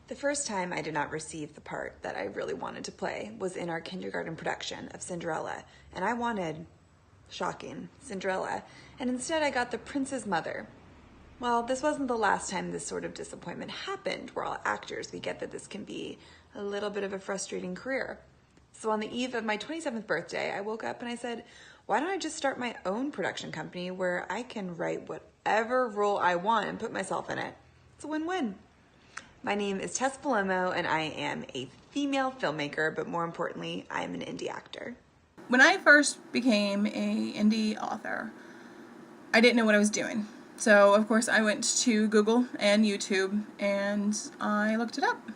The first time I did not receive the part that I really wanted to play was in our kindergarten production of Cinderella, and I wanted, shocking, Cinderella, and instead I got the prince's mother. Well, this wasn't the last time this sort of disappointment happened. We're all actors. We get that this can be a little bit of a frustrating career. So on the eve of my 27th birthday, I woke up and I said, why don't I just start my own production company where I can write whatever role I want and put myself in it? It's a win-win. My name is Tess Palomo, and I am a female filmmaker, but more importantly, I am an indie actor. When I first became an indie author, I didn't know what I was doing. So, of course, I went to Google and YouTube, and I looked it up.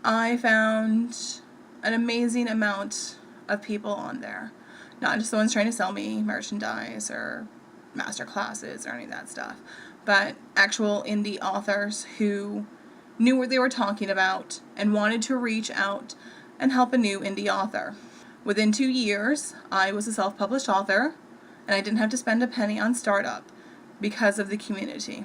I found an amazing amount of people on there. Not just the ones trying to sell me merchandise or master classes or any of that stuff, but actual indie authors who knew what they were talking about and wanted to reach out and help a new indie author. Within 2 years, I was a self-published author, and I didn't have to spend a penny on startup because of the community.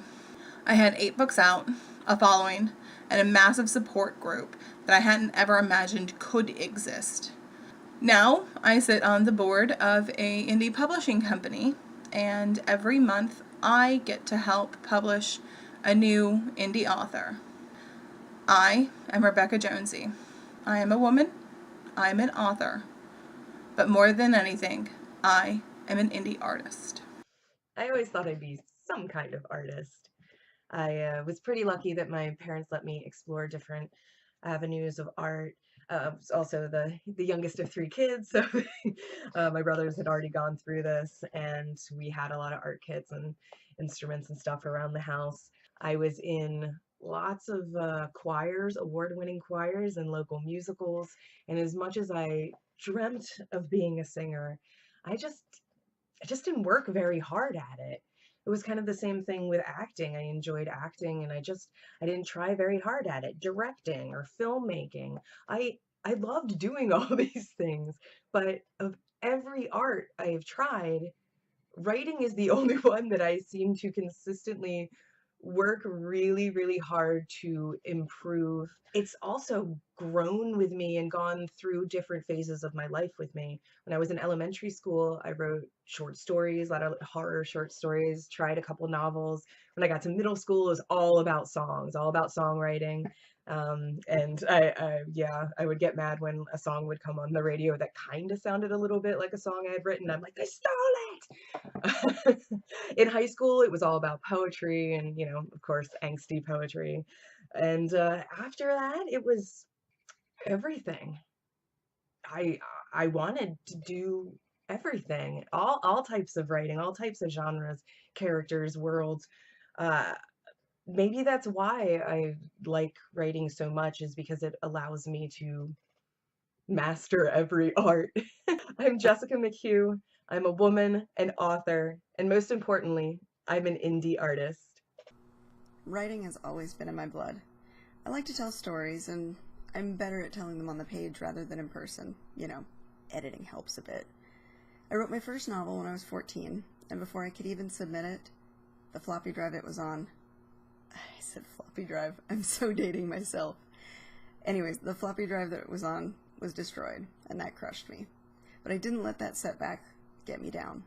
I had 8 books out, a following, and a massive support group that I hadn't ever imagined could exist. Now, I sit on the board of an indie publishing company, and every month I get to help publish a new indie author. I am Rebecca Jonesy. I am a woman, I am an author, but more than anything, I am an indie artist. I always thought I'd be some kind of artist. I was pretty lucky that my parents let me explore different avenues of art. I was also the youngest of 3 kids, so my brothers had already gone through this, and we had a lot of art kits and instruments and stuff around the house. I was in lots of choirs, award-winning choirs and local musicals, and as much as I dreamt of being a singer, I just didn't work very hard at it. It was kind of the same thing with acting. I enjoyed acting, and I didn't try very hard at it. Directing or filmmaking. I loved doing all these things, but of every art I have tried, writing is the only one that I seem to consistently work really, really hard to improve. It's also grown with me and gone through different phases of my life with me. When I was in elementary school, I wrote short stories, a lot of horror short stories, tried a couple novels. When I got to middle school, it was all about songs, all about songwriting. And I would get mad when a song would come on the radio that kind of sounded a little bit like a song I had written. I'm like, they stole it! In high school, it was all about poetry and, of course, angsty poetry. And after that, it was everything. I wanted to do everything, all types of writing, all types of genres, characters, worlds. Maybe that's why I like writing so much, is because it allows me to master every art. I'm Jessica McHugh. I'm a woman, an author, and most importantly, I'm an indie artist. Writing has always been in my blood. I like to tell stories, and I'm better at telling them on the page rather than in person. Editing helps a bit. I wrote my first novel when I was 14, and before I could even submit it, the floppy drive it was on. I said floppy drive. I'm so dating myself. Anyways, the floppy drive that it was on was destroyed, and that crushed me. But I didn't let that setback get me down.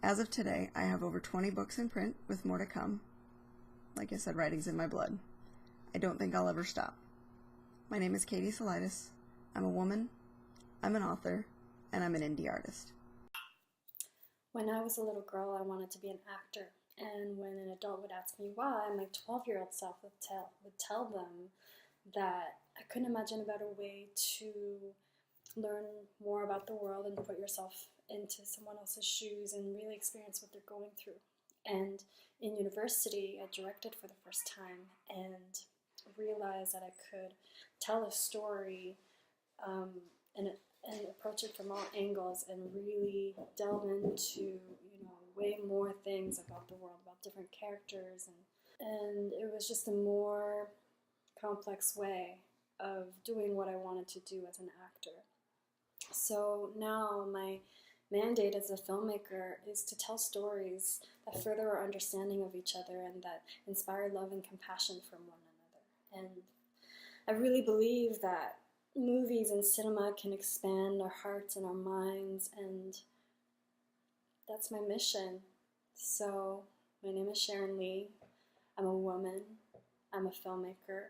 As of today, I have over 20 books in print, with more to come. Like I said, writing's in my blood. I don't think I'll ever stop. My name is Cate. I'm a woman, I'm an author, and I'm an indie artist. When I was a little girl, I wanted to be an actor. And when an adult would ask me why, my 12-year-old self would tell them that I couldn't imagine a better way to learn more about the world and put yourself into someone else's shoes and really experience what they're going through. And in university, I directed for the first time and realized that I could tell a story and approach it from all angles and really delve into, way more things about the world, about different characters, and it was just a more complex way of doing what I wanted to do as an actor. So now my mandate as a filmmaker is to tell stories that further our understanding of each other and that inspire love and compassion from one And I really believe that movies and cinema can expand our hearts and our minds, and that's my mission. So, my name is Sherren Lee. I'm a woman. I'm a filmmaker.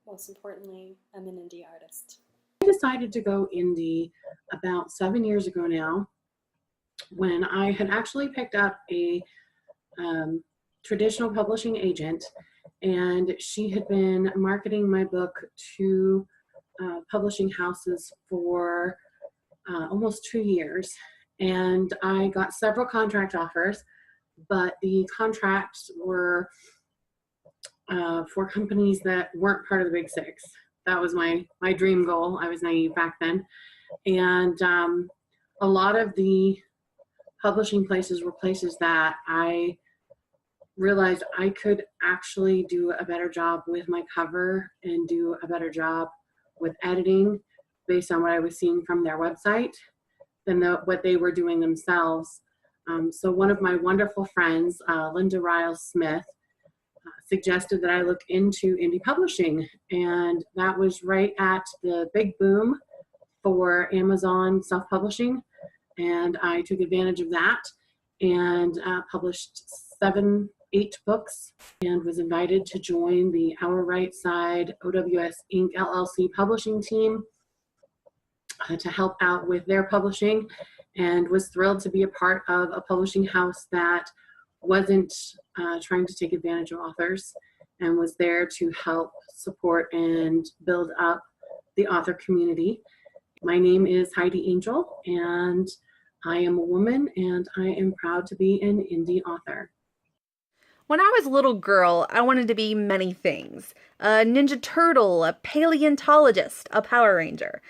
Most importantly, I'm an indie artist. I decided to go indie about 7 years ago now, when I had actually picked up a traditional publishing agent, and she had been marketing my book to publishing houses for almost 2 years. And I got several contract offers, but the contracts were for companies that weren't part of the Big Six. That was my dream goal. I was naive back then. And a lot of the publishing places were places that I realized I could actually do a better job with my cover and do a better job with editing based on what I was seeing from their website than what they were doing themselves. So one of my wonderful friends, Linda Riles Smith, suggested that I look into indie publishing, and that was right at the big boom for Amazon self-publishing, and I took advantage of that and published 8 books, and was invited to join the Our Right Side OWS Inc. LLC publishing team to help out with their publishing, and was thrilled to be a part of a publishing house that wasn't trying to take advantage of authors, and was there to help support and build up the author community. My name is Heidi Angel, and I am a woman, and I am proud to be an indie author. When I was a little girl, I wanted to be many things. A Ninja Turtle, a paleontologist, a Power Ranger.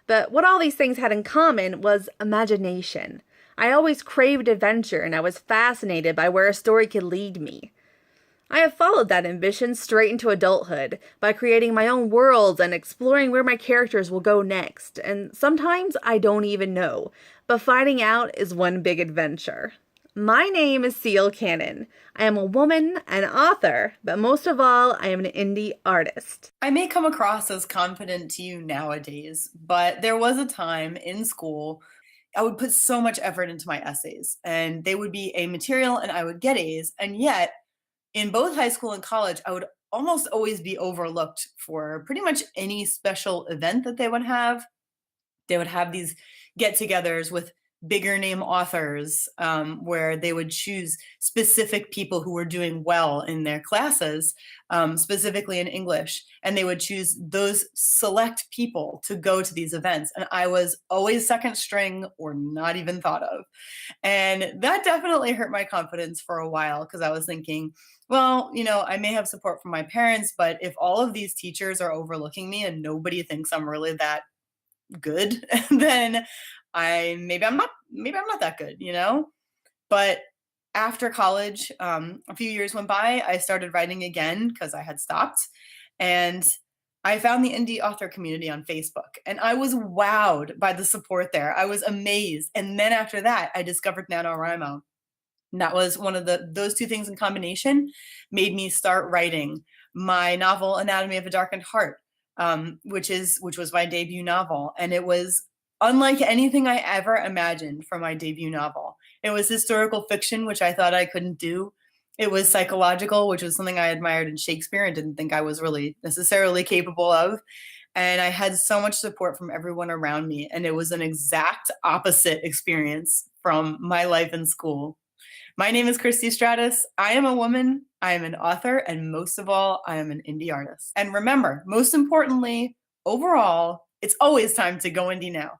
But what all these things had in common was imagination. I always craved adventure, and I was fascinated by where a story could lead me. I have followed that ambition straight into adulthood by creating my own worlds and exploring where my characters will go next, and sometimes I don't even know, but finding out is one big adventure. My name is Seal Cannon. I am a woman, an author, but most of all, I am an indie artist. I may come across as confident to you nowadays, but there was a time in school I would put so much effort into my essays, and they would be A material and I would get A's, and yet in both high school and college, I would almost always be overlooked for pretty much any special event that they would have. They would have these get-togethers with bigger name authors where they would choose specific people who were doing well in their classes, specifically in English, and they would choose those select people to go to these events. And I was always second string or not even thought of. And that definitely hurt my confidence for a while, because I was thinking, well, you know, I may have support from my parents, but if all of these teachers are overlooking me and nobody thinks I'm really that good, then maybe I'm not that good, you know? But after college, a few years went by, I started writing again because I had stopped, and I found the indie author community on Facebook, and I was wowed by the support there. I was amazed. And then after that, I discovered NaNoWriMo. And that was one of those two things in combination made me start writing my novel, Anatomy of a Darkened Heart, which was my debut novel. And it was unlike anything I ever imagined for my debut novel. It was historical fiction, which I thought I couldn't do. It was psychological, which was something I admired in Shakespeare and didn't think I was really necessarily capable of. And I had so much support from everyone around me. And it was an exact opposite experience from my life in school. My name is Christie Stratos. I am a woman, I am an author, and most of all, I am an indie artist. And remember, most importantly, overall, it's always time to go indie now.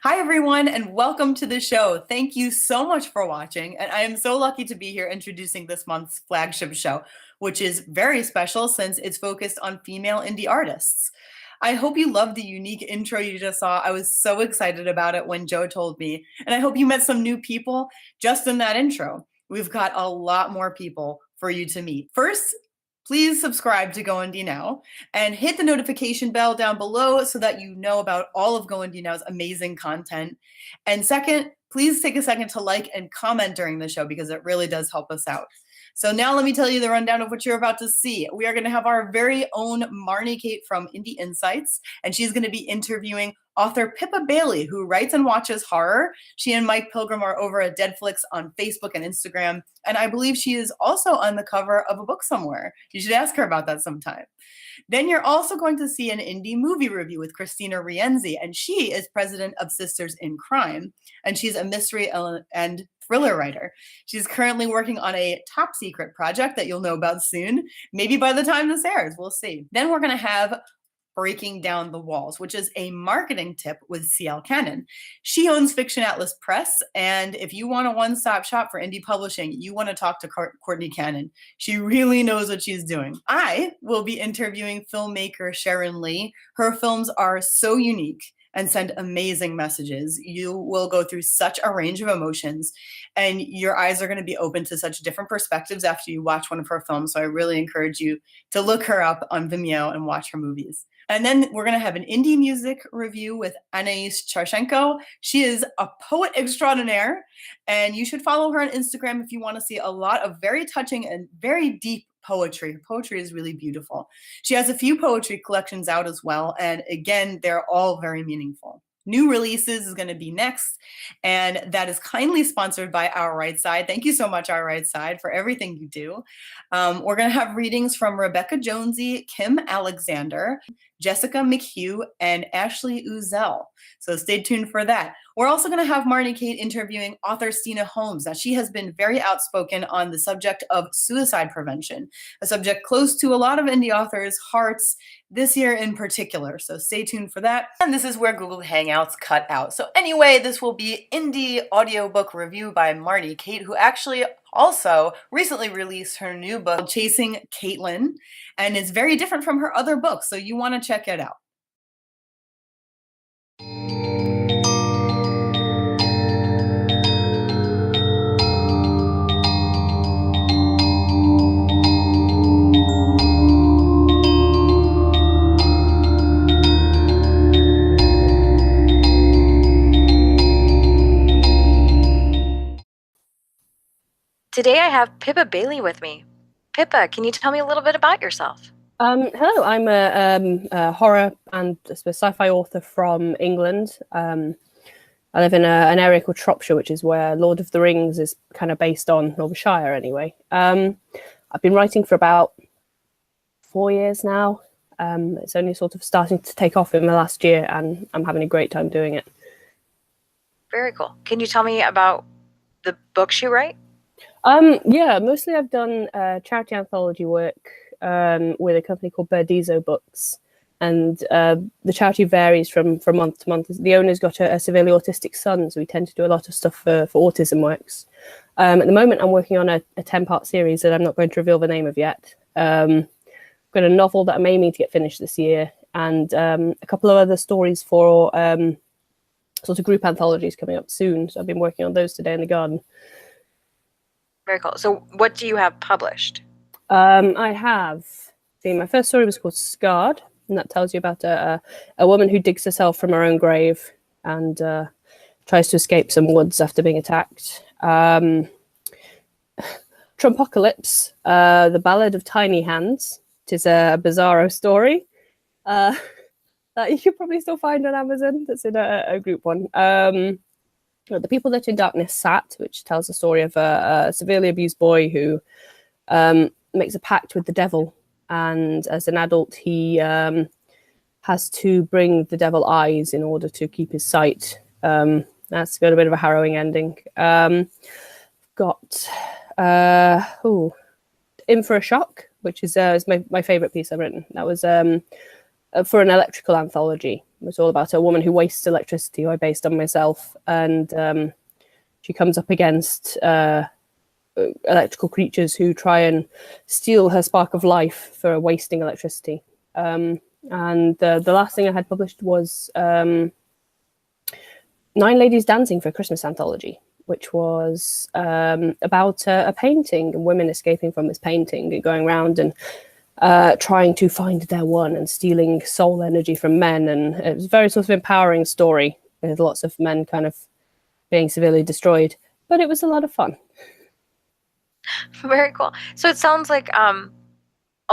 Hi, everyone, and welcome to the show. Thank you so much for watching, and I am so lucky to be here introducing this month's flagship show, which is very special since it's focused on female indie artists. I hope you loved the unique intro you just saw. I was so excited about it when Joe told me, and I hope you met some new people just in that intro. We've got a lot more people for you to meet. First, please subscribe to GoIndieNow and hit the notification bell down below so that you know about all of GoIndieNow's amazing content. And second, please take a second to like and comment during the show because it really does help us out. So now let me tell you the rundown of what you're about to see. We are going to have our very own Marnie Cate from Indie Insights, and she's going to be interviewing author Pippa Bailey, who writes and watches horror. She and Mike Pilgrim are over at Deadflix on Facebook and Instagram, and I believe she is also on the cover of a book somewhere. You should ask her about that sometime. Then you're also going to see an indie movie review with Christina Rienzi, and she is president of Sisters in Crime, and she's a mystery and thriller writer. She's currently working on a top secret project that you'll know about soon, maybe by the time this airs, we'll see. Then we're going to have Breaking Down the Walls, which is a marketing tip with CL Cannon. She owns Fiction Atlas Press, and if you want a one-stop shop for indie publishing, you want to talk to Courtney Cannon. She really knows what she's doing. I will be interviewing filmmaker Sherren Lee. Her films are so unique and send amazing messages. You will go through such a range of emotions, and your eyes are going to be open to such different perspectives after you watch one of her films. So I really encourage you to look her up on Vimeo and watch her movies. And then we're going to have an indie music review with Anais Chartschenko. She is a poet extraordinaire, and you should follow her on Instagram if you want to see a lot of very touching and very deep poetry. Her poetry is really beautiful. She has a few poetry collections out as well, and again, they're all very meaningful. New releases is going to be next, and that is kindly sponsored by Our Right Side. Thank you so much, Our Right Side, for everything you do. We're going to have readings from Rebecca Jonesy, Kim Alexander, Jessica McHugh, and Ashley Uzel. So stay tuned for that. We're also going to have Marnie Cate interviewing author Steena Holmes. Now, she has been very outspoken on the subject of suicide prevention, a subject close to a lot of indie authors' hearts this year in particular. So stay tuned for that. And this is where Google Hangouts cut out. So anyway, this will be indie audiobook review by Marnie Cate, who actually also recently released her new book, Chasing Caitlin, and it's very different from her other books. So you want to check it out. Today I have Pippa Bailey with me. Pippa, can you tell me a little bit about yourself? Hello, I'm a horror and sci-fi author from England. I live in an area called Shropshire, which is where Lord of the Rings is kind of based on, or the Shire anyway. I've been writing for about 4 years now. It's only sort of starting to take off in the last year, and I'm having a great time doing it. Very cool. Can you tell me about the books you write? Yeah, mostly I've done charity anthology work with a company called Birdizo Books, and the charity varies from month to month. The owner's got a severely autistic son, so we tend to do a lot of stuff for autism works. At the moment, I'm working on a 10-part series that I'm not going to reveal the name of yet. I've got a novel that I'm aiming to get finished this year, and a couple of other stories for sort of group anthologies coming up soon. So I've been working on those today in the garden. Very cool. So what do you have published? I have. See, my first story was called Scarred, and that tells you about a woman who digs herself from her own grave and tries to escape some woods after being attacked. Trumpocalypse, The Ballad of Tiny Hands. It is a bizarro story that you could probably still find on Amazon. That's in a group one. The People That in Darkness Sat, which tells the story of a severely abused boy who makes a pact with the devil, and as an adult he has to bring the devil eyes in order to keep his sight. That's got a bit of a harrowing ending. Got In for a Shock, which is my favourite piece I've written. That was for an electrical anthology. It was all about a woman who wastes electricity, who I based on myself, and she comes up against electrical creatures who try and steal her spark of life for wasting electricity. And the last thing I had published was 9 Ladies Dancing for a Christmas anthology, which was about a painting and women escaping from this painting and going around and trying to find their one and stealing soul energy from men. And it was a very sort of empowering story with lots of men kind of being severely destroyed. But it was a lot of fun. Very cool. So it sounds like a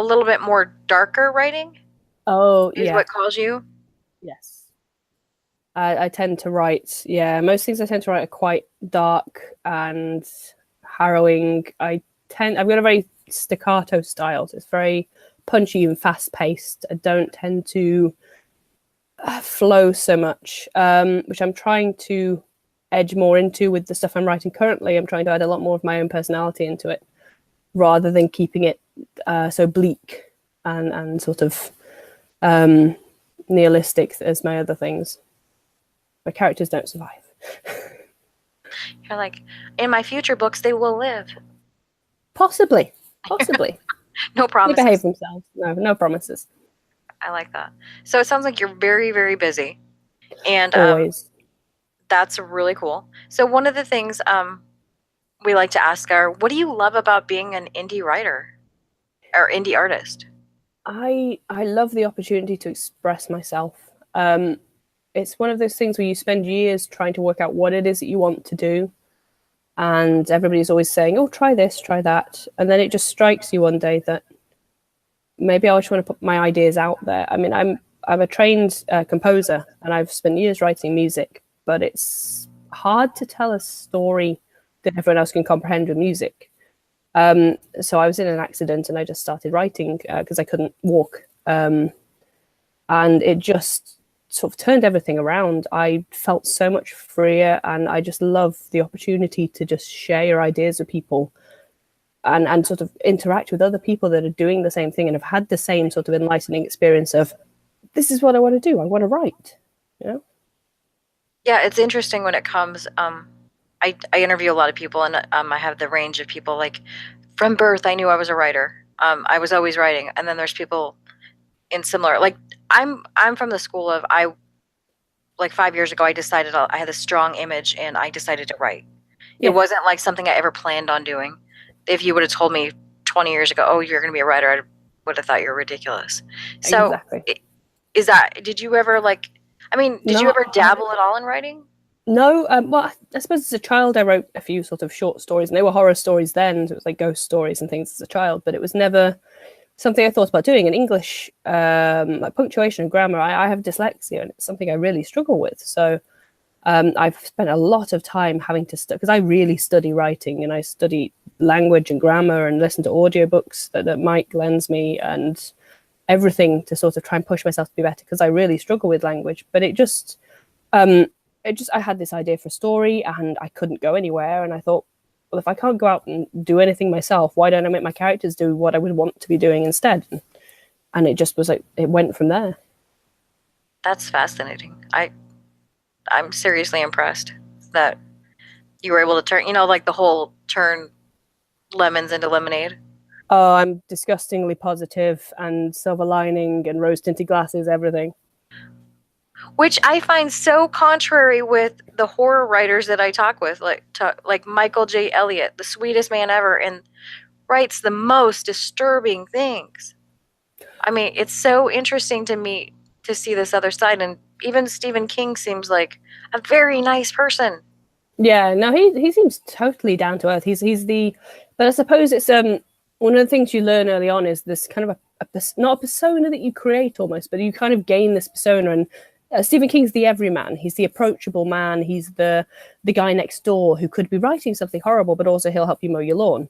little bit more darker writing. Oh, is yeah. what calls you? Yes. I tend to write, most things I tend to write are quite dark and harrowing. I've got a very staccato style, so it's very punchy and fast-paced. I don't tend to flow so much, which I'm trying to edge more into with the stuff I'm writing currently. I'm trying to add a lot more of my own personality into it, rather than keeping it so bleak and sort of nihilistic as my other things. My characters don't survive. You're like, in my future books, they will live. Possibly. No promises. They behave themselves. No promises. I like that. So it sounds like you're very, very busy. And Always. That's really cool. So one of the things we like to ask are, what do you love about being an indie writer or indie artist? I love the opportunity to express myself. It's one of those things where you spend years trying to work out what it is that you want to do. And everybody's always saying, oh, try this, try that. And then it just strikes you one day that maybe I just want to put my ideas out there. I mean, I'm a trained composer, and I've spent years writing music, but it's hard to tell a story that everyone else can comprehend with music. So I was in an accident and I just started writing because I couldn't walk. And it just sort of turned everything around. I felt so much freer, and I just love the opportunity to just share your ideas with people and sort of interact with other people that are doing the same thing and have had the same sort of enlightening experience of, this is what I want to do. I want to write, you know? Yeah, it's interesting when it comes, I interview a lot of people, and I have the range of people, like from birth, I knew I was a writer. I was always writing. And then there's people in similar, like I'm from the school of, like 5 years ago, I decided I had a strong image and I decided to write. Yeah. It wasn't like something I ever planned on doing. If you would have told me 20 years ago, oh, you're going to be a writer, I would have thought you were ridiculous. So exactly. Did you ever did you ever dabble at all in writing? No, well, I suppose as a child I wrote a few sort of short stories, and they were horror stories then, so it was like ghost stories and things as a child, but it was never something I thought about doing. In English, like punctuation and grammar, I have dyslexia, and it's something I really struggle with. So I've spent a lot of time having to study, because I really study writing, and I study language and grammar and listen to audiobooks that Mike lends me and everything to sort of try and push myself to be better, because I really struggle with language. But I had this idea for a story and I couldn't go anywhere, and I thought, well, if I can't go out and do anything myself, why don't I make my characters do what I would want to be doing instead? And it just was like, it went from there. That's fascinating. I'm seriously impressed that you were able to turn, like the whole turn lemons into lemonade. Oh, I'm disgustingly positive and silver lining and rose-tinted glasses, everything. Which I find so contrary with the horror writers that I talk with, like Michael J. Elliott, the sweetest man ever, and writes the most disturbing things. I mean, it's so interesting to me to see this other side, and even Stephen King seems like a very nice person. Yeah, no, he seems totally down to earth. But I suppose it's one of the things you learn early on is this kind of not a persona that you create almost, but you kind of gain this persona. And Stephen King's the everyman. He's the approachable man. He's the guy next door who could be writing something horrible, but also he'll help you mow your lawn.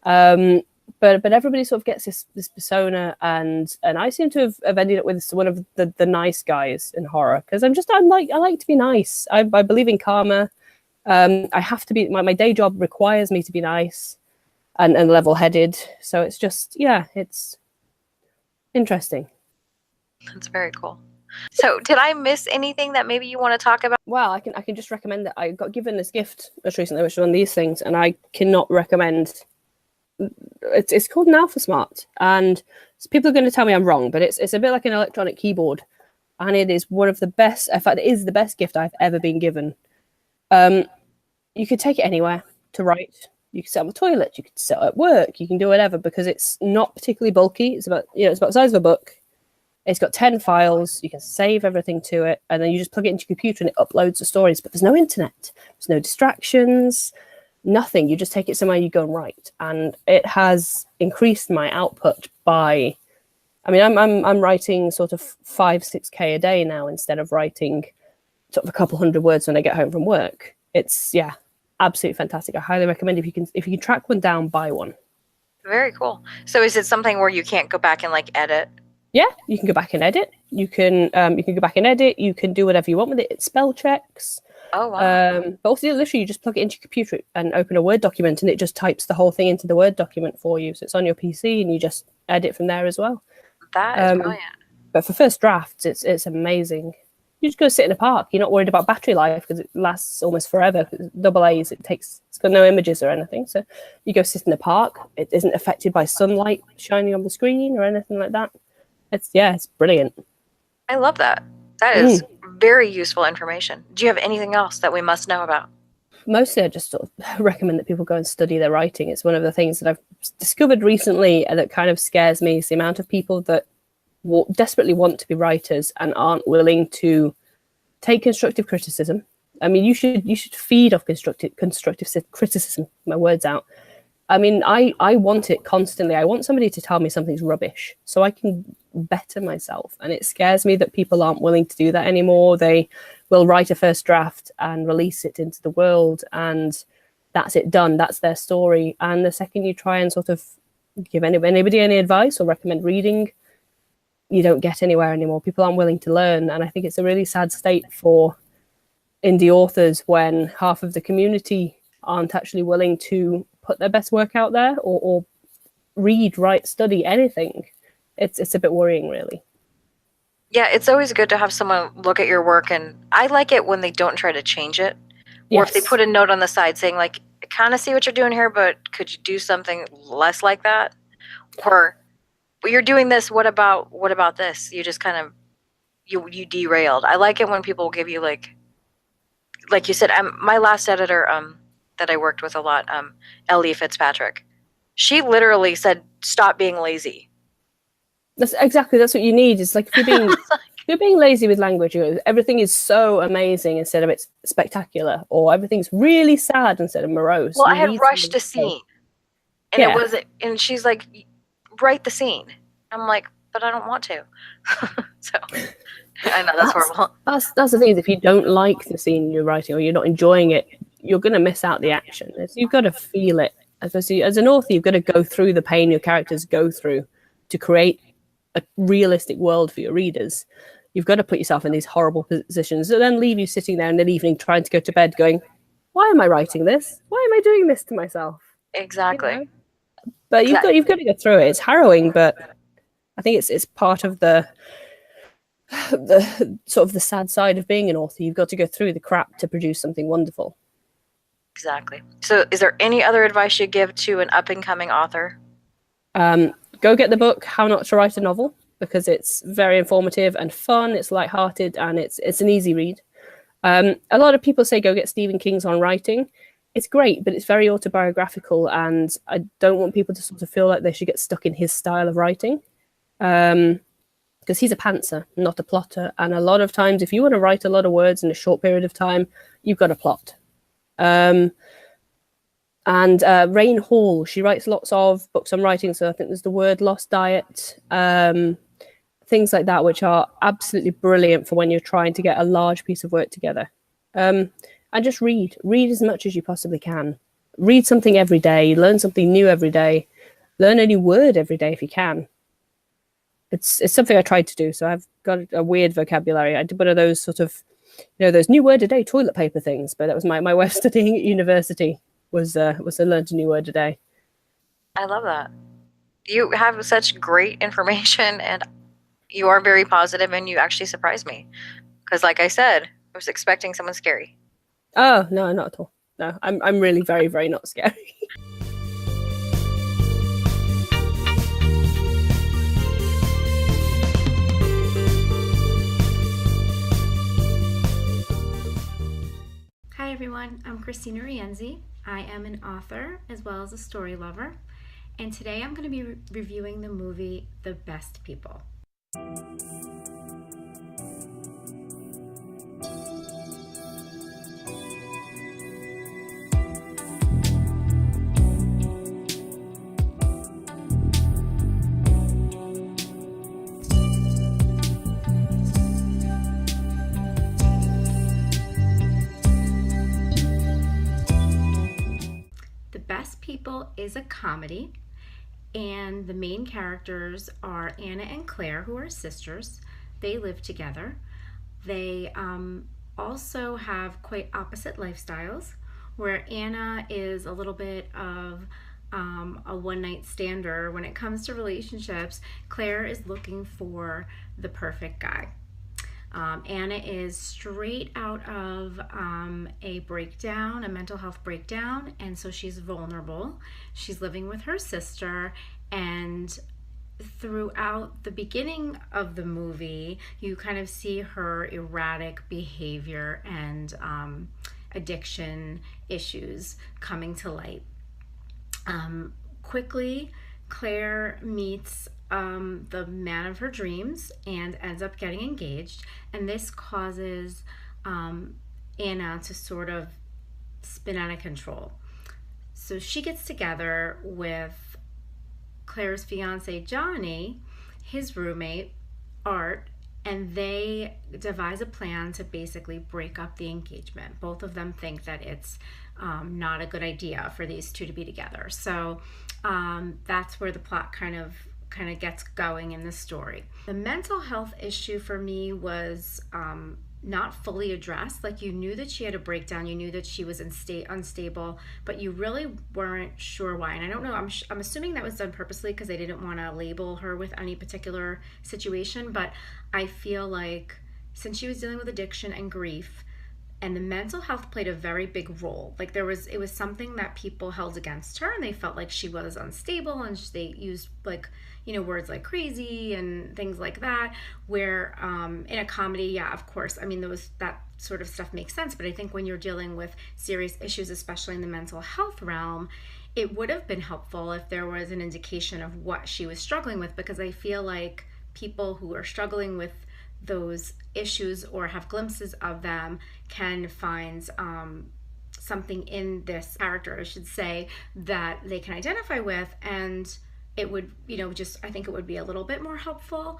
But everybody sort of gets this persona, and I seem to have ended up with one of the nice guys in horror, because I like to be nice. I believe in karma. I have to be. My day job requires me to be nice and level-headed. So it's just, it's interesting. That's very cool. So did I miss anything that maybe you want to talk about? Well, I can just recommend that I got given this gift most recently, which is one of these things, and I cannot recommend. It's called an Alpha Smart, and people are going to tell me I'm wrong, but it's a bit like an electronic keyboard, and it is one of the best. In fact, it is the best gift I've ever been given. you could take it anywhere to write. You can sit on the toilet, you can sit at work, you can do whatever, because it's not particularly bulky. It's about, it's about the size of a book. It's got 10 files. You can save everything to it, and then you just plug it into your computer and it uploads the stories. But there's no internet. There's no distractions, nothing. You just take it somewhere, you go and write. And it has increased my output by, I mean, I'm writing sort of 5-6K a day now instead of writing sort of a couple hundred words when I get home from work. It's, yeah, absolutely fantastic. I highly recommend if you can track one down, buy one. Very cool. So is it something where you can't go back and like edit? Yeah, you can go back and edit. You can go back and edit. You can do whatever you want with it. It spell checks. Oh wow. But also literally you just plug it into your computer and open a Word document, and it just types the whole thing into the Word document for you. So it's on your PC and you just edit from there as well. That is brilliant. But for first drafts, it's amazing. You just go sit in a park. You're not worried about battery life because it lasts almost forever. Double A's, it's got no images or anything. So you go sit in a park. It isn't affected by sunlight shining on the screen or anything like that. It's brilliant. I love that. That is very useful information. Do you have anything else that we must know about? Mostly I just sort of recommend that people go and study their writing. It's one of the things that I've discovered recently and that kind of scares me, is the amount of people that desperately want to be writers and aren't willing to take constructive criticism. I mean, you should feed off constructive criticism. My words out. I mean, I want it constantly. I want somebody to tell me something's rubbish so I can better myself. And it scares me that people aren't willing to do that anymore. They will write a first draft and release it into the world, and that's it, done. That's their story. And the second you try and sort of give anybody any advice or recommend reading, you don't get anywhere anymore. People aren't willing to learn. And I think it's a really sad state for indie authors when half of the community aren't actually willing to put their best work out there or read, write, study, anything. It's a bit worrying, really. Yeah, it's always good to have someone look at your work, and I like it when they don't try to change it. Or if they put a note on the side saying, like, I kind of see what you're doing here, but could you do something less like that? Or, well, you're doing this, what about this? You just kind of, you derailed. I like it when people give you, like you said, my last editor that I worked with a lot, Ellie Fitzpatrick, she literally said, stop being lazy. That's what you need. It's like if you're being lazy with language, everything is so amazing instead of it's spectacular, or everything's really sad instead of morose. Well, I had rushed a scene, and it wasn't. And she's like, "Write the scene." I'm like, "But I don't want to." So I know that's horrible. That's the thing. Is if you don't like the scene you're writing, or you're not enjoying it, you're going to miss out the action. You've got to feel it. Especially as an author, you've got to go through the pain your characters go through to create a realistic world for your readers. You've got to put yourself in these horrible positions that then leave you sitting there in the evening trying to go to bed going, why am I writing this? Why am I doing this to myself? Exactly. You know? But you've got to go through it. It's harrowing, but I think it's part of the sort of the sad side of being an author. You've got to go through the crap to produce something wonderful. Exactly. So is there any other advice you give to an up-and-coming author? Go get the book, How Not to Write a Novel, because it's very informative and fun. It's lighthearted and it's an easy read. A lot of people say go get Stephen King's On Writing. It's great, but it's very autobiographical, and I don't want people to sort of feel like they should get stuck in his style of writing, because he's a pantser, not a plotter. And a lot of times, if you want to write a lot of words in a short period of time, you've got a plot. And Rain Hall, she writes lots of books on writing, so I think there's The Word Lost Diet, things like that, which are absolutely brilliant for when you're trying to get a large piece of work together. And just read as much as you possibly can. Read something every day, learn something new every day, learn a new word every day if you can. It's something I tried to do, so I've got a weird vocabulary. I did one of those sort of, those new word a day toilet paper things, but that was my way of studying at university. Was to learn a new word a day. I love that. You have such great information, and you are very positive, and you actually surprised me. Because like I said, I was expecting someone scary. Oh, no, not at all. No, I'm really very, very not scary. Hi everyone, I'm I'm Christina Rienzi. I am an author as well as a story lover, and today I'm going to be reviewing the movie The Best People. The Best People is a comedy, and the main characters are Anna and Claire, who are sisters. They live together. They also have quite opposite lifestyles, where Anna is a little bit of a one-night stander when it comes to relationships. Claire is looking for the perfect guy. Anna is straight out of a breakdown, a mental health breakdown, and so she's vulnerable. She's living with her sister, and throughout the beginning of the movie, you kind of see her erratic behavior and addiction issues coming to light. Quickly, Claire meets the man of her dreams and ends up getting engaged, and this causes Anna to sort of spin out of control. So she gets together with Claire's fiance Johnny, his roommate Art, and they devise a plan to basically break up the engagement. Both of them think that it's not a good idea for these two to be together. So that's where the plot kind of gets going in the story. The mental health issue for me was not fully addressed. Like, you knew that she had a breakdown, you knew that she was unstable, but you really weren't sure why. And I don't know, I'm assuming that was done purposely because they didn't want to label her with any particular situation, but I feel like since she was dealing with addiction and grief, and the mental health played a very big role. Like, it was something that people held against her, and they felt like she was unstable, and they used, like, words like crazy and things like that, where in a comedy, yeah, of course, I mean, that sort of stuff makes sense, but I think when you're dealing with serious issues, especially in the mental health realm, it would have been helpful if there was an indication of what she was struggling with, because I feel like people who are struggling with those issues or have glimpses of them can find something in this character, I should say, that they can identify with, and it would, I think it would be a little bit more helpful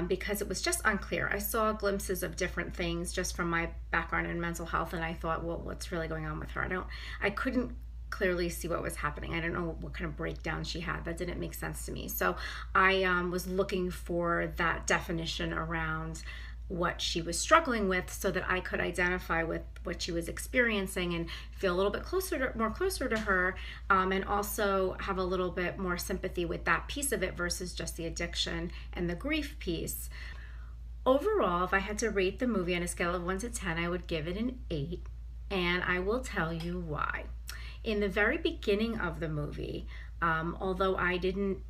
because it was just unclear. I saw glimpses of different things just from my background in mental health, and I thought, well, what's really going on with her? I couldn't clearly see what was happening. I don't know what kind of breakdown she had. That didn't make sense to me. So I was looking for that definition around what she was struggling with so that I could identify with what she was experiencing and feel a little bit more closer to her, and also have a little bit more sympathy with that piece of it versus just the addiction and the grief piece. Overall, if I had to rate the movie on a scale of 1 to 10, I would give it an 8, and I will tell you why. In the very beginning of the movie, although I didn't,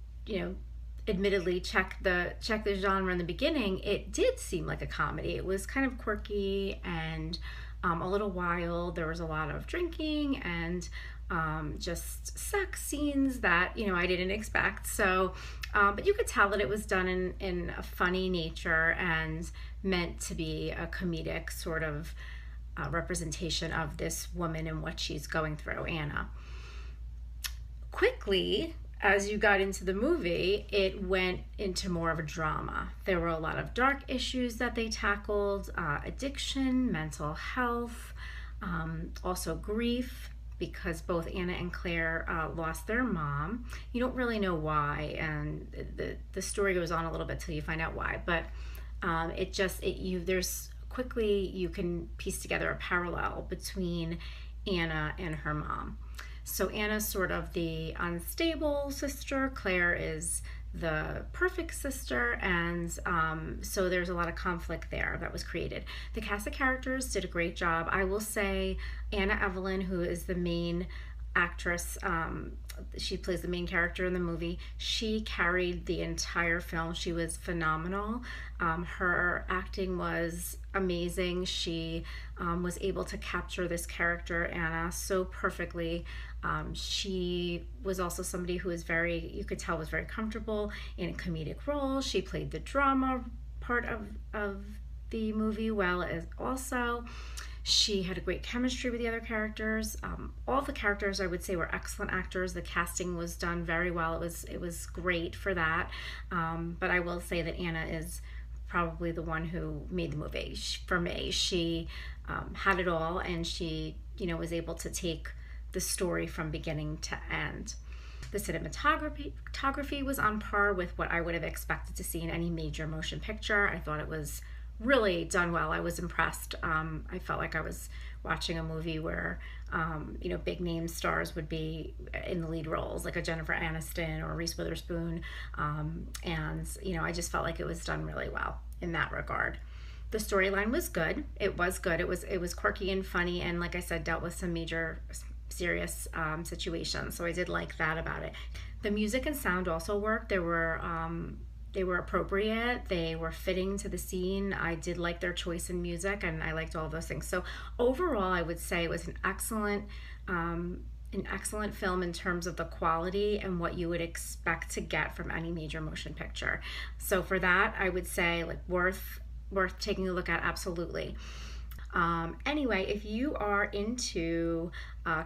admittedly check the genre in the beginning, it did seem like a comedy. It was kind of quirky and a little wild. There was a lot of drinking and just sex scenes that I didn't expect. So, but you could tell that it was done in a funny nature and meant to be a comedic sort of representation of this woman and what she's going through, Anna. Quickly, as you got into the movie, it went into more of a drama. There were a lot of dark issues that they tackled, addiction, mental health, also grief, because both Anna and Claire lost their mom. You don't really know why, and the story goes on a little bit till you find out why, but quickly you can piece together a parallel between Anna and her mom. So Anna's sort of the unstable sister, Claire is the perfect sister, and so there's a lot of conflict there that was created. The cast of characters did a great job. I will say Anna Evelyn, who is the main actress, she plays the main character in the movie. She carried the entire film. She was phenomenal. Her acting was amazing. She was able to capture this character, Anna, so perfectly. She was also somebody who was you could tell was very comfortable in a comedic role. She played the drama part of the movie well as also. She had a great chemistry with the other characters. All the characters, I would say, were excellent actors. The casting was done very well. It was great for that. But I will say that Anna is probably the one who made the movie. For me, she had it all, and she, was able to take the story from beginning to end. The cinematography was on par with what I would have expected to see in any major motion picture. I thought it was really done well. I was impressed. I felt like I was watching a movie where, big name stars would be in the lead roles, like a Jennifer Aniston or Reese Witherspoon. I just felt like it was done really well in that regard. The storyline was good. It was good. It was quirky and funny, and like I said, dealt with some major serious situations. So I did like that about it. The music and sound also worked. They were appropriate. They were fitting to the scene. I did like their choice in music, and I liked all of those things. So overall, I would say it was an excellent film in terms of the quality and what you would expect to get from any major motion picture. So for that, I would say worth taking a look at, absolutely. Anyway, if you are into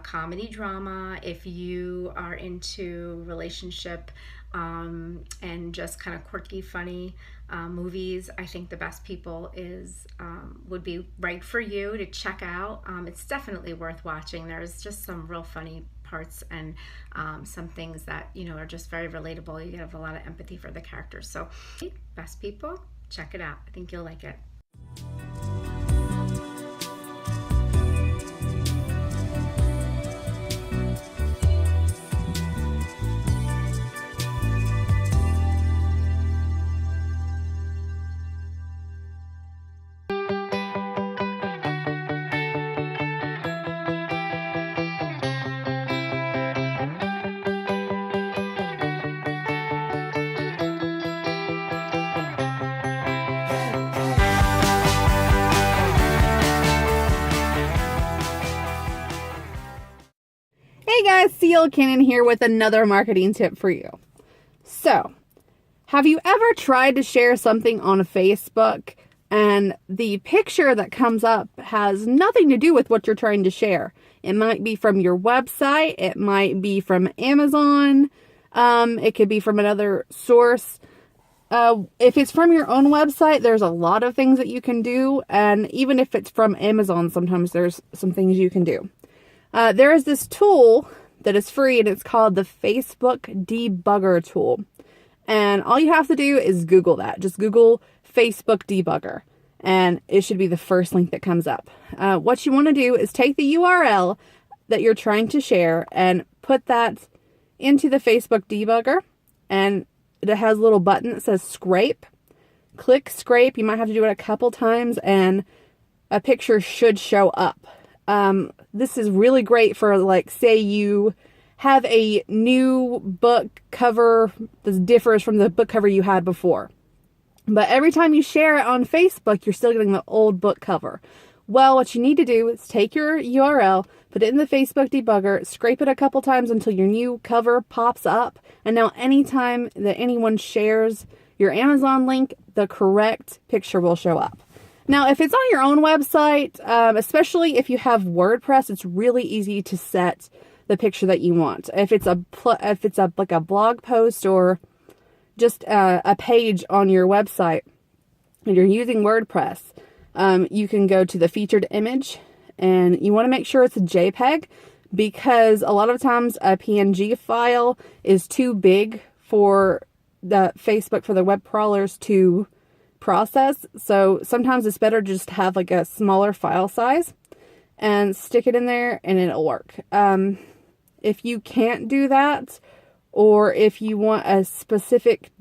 comedy drama, if you are into relationship and just kind of quirky, funny movies, I think The Best People would be right for you to check out. It's definitely worth watching. There's just some real funny parts and some things that are just very relatable. You have a lot of empathy for the characters. So Best People, check it out. I think you'll like it. Hey guys, Seal Cannon here with another marketing tip for you. So, have you ever tried to share something on Facebook and the picture that comes up has nothing to do with what you're trying to share? It might be from your website, it might be from Amazon, it could be from another source. If it's from your own website, there's a lot of things that you can do, and even if it's from Amazon, sometimes there's some things you can do. There is this tool that is free, and it's called the Facebook Debugger tool. And all you have to do is Google that. Just Google Facebook Debugger, and it should be the first link that comes up. What you want to do is take the URL that you're trying to share and put that into the Facebook Debugger, and it has a little button that says scrape. Click scrape. You might have to do it a couple times, and a picture should show up. This is really great for, like, say you have a new book cover that differs from the book cover you had before. But every time you share it on Facebook, you're still getting the old book cover. Well, what you need to do is take your URL, put it in the Facebook Debugger, scrape it a couple times until your new cover pops up. And now anytime that anyone shares your Amazon link, the correct picture will show up. Now, if it's on your own website, especially if you have WordPress, it's really easy to set the picture that you want. If it's like a blog post or just a page on your website and you're using WordPress, you can go to the featured image, and you want to make sure it's a JPEG, because a lot of times a PNG file is too big for the Facebook, for the web crawlers to process. So sometimes it's better to just have like a smaller file size and stick it in there, and it'll work. If you can't do that, or if you want a specific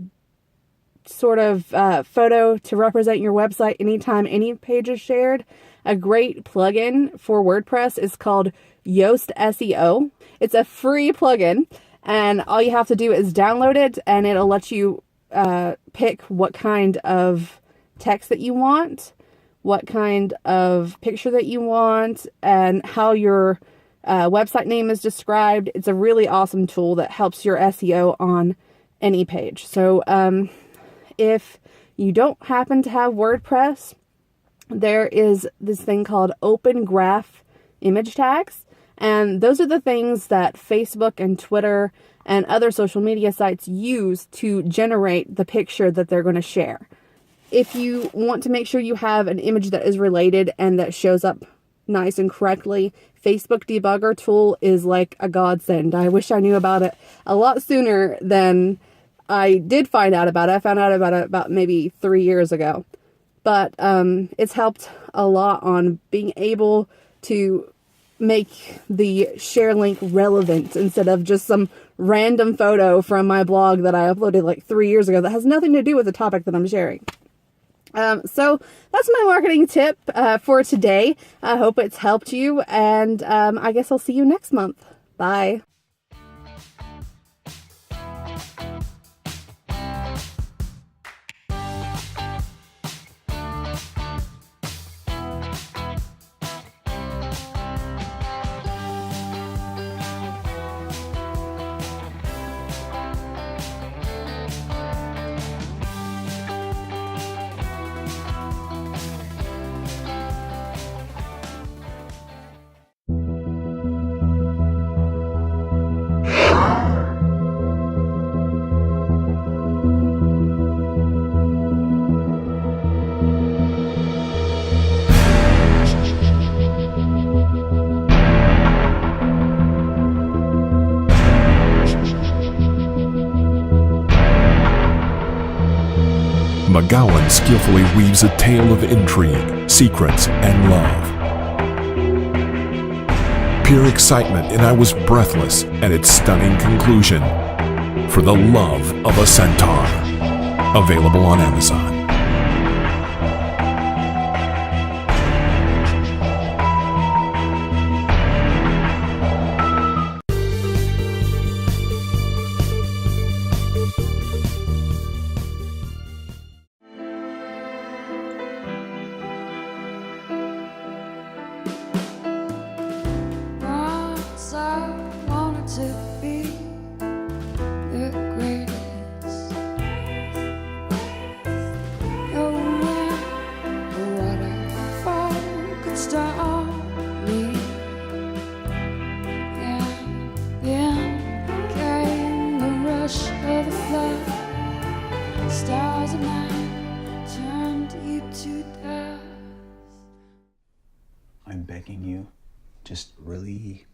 sort of photo to represent your website anytime any page is shared, A great plugin for WordPress is called Yoast SEO. It's a free plugin, and all you have to do is download it, and it'll let you pick what kind of text that you want, what kind of picture that you want, and how your website name is described. It's a really awesome tool that helps your SEO on any page. So if you don't happen to have WordPress, there is this thing called Open Graph image tags. And those are the things that Facebook and Twitter and other social media sites use to generate the picture that they're going to share. If you want to make sure you have an image that is related and that shows up nice and correctly, Facebook Debugger tool is like a godsend. I wish I knew about it a lot sooner than I did find out about it. I found out about it about maybe 3 years ago. But it's helped a lot on being able to make the share link relevant instead of just some random photo from my blog that I uploaded like 3 years ago that has nothing to do with the topic that I'm sharing. So that's my marketing tip for today. I hope it's helped you, and I guess I'll see you next month. Bye. McGowan skillfully weaves a tale of intrigue, secrets, and love. Pure excitement, and I was breathless at its stunning conclusion. For the Love of a Centaur. Available on Amazon. I'm begging you, just really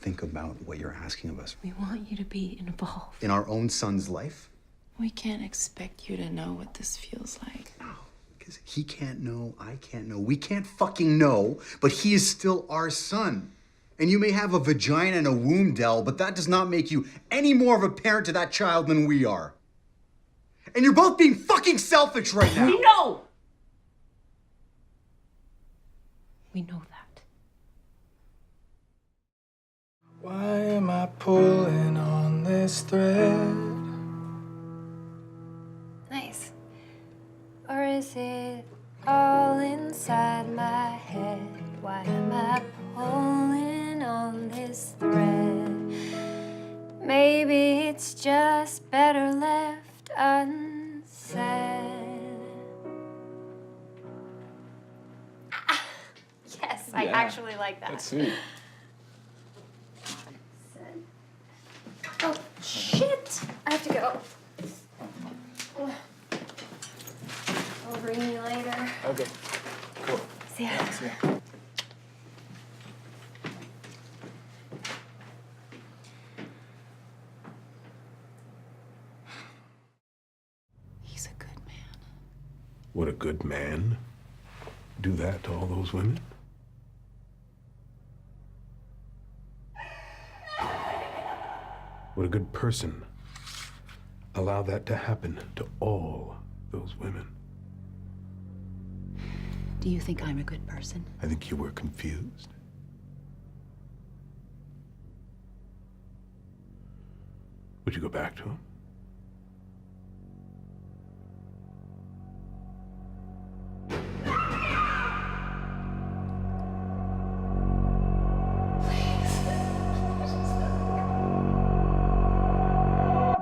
think about what you're asking of us. We want you to be involved. In our own son's life? We can't expect you to know what this feels like. No, because he can't know, I can't know, we can't fucking know, but he is still our son. And you may have a vagina and a womb, Del, but that does not make you any more of a parent to that child than we are. And you're both being fucking selfish right now. We know! We know that. Why am I pulling on this thread? Nice. Or is it all inside my head? Why am I pulling on this thread? Maybe it's just better left unsaid. Yes, I actually like that. That's sweet. Oh, shit! I have to go. I'll bring you later. Okay, cool. See ya. See ya. He's a good man. Would a good man do that to all those women? Would a good person allow that to happen to all those women? Do you think I'm a good person? I think you were confused. Would you go back to him?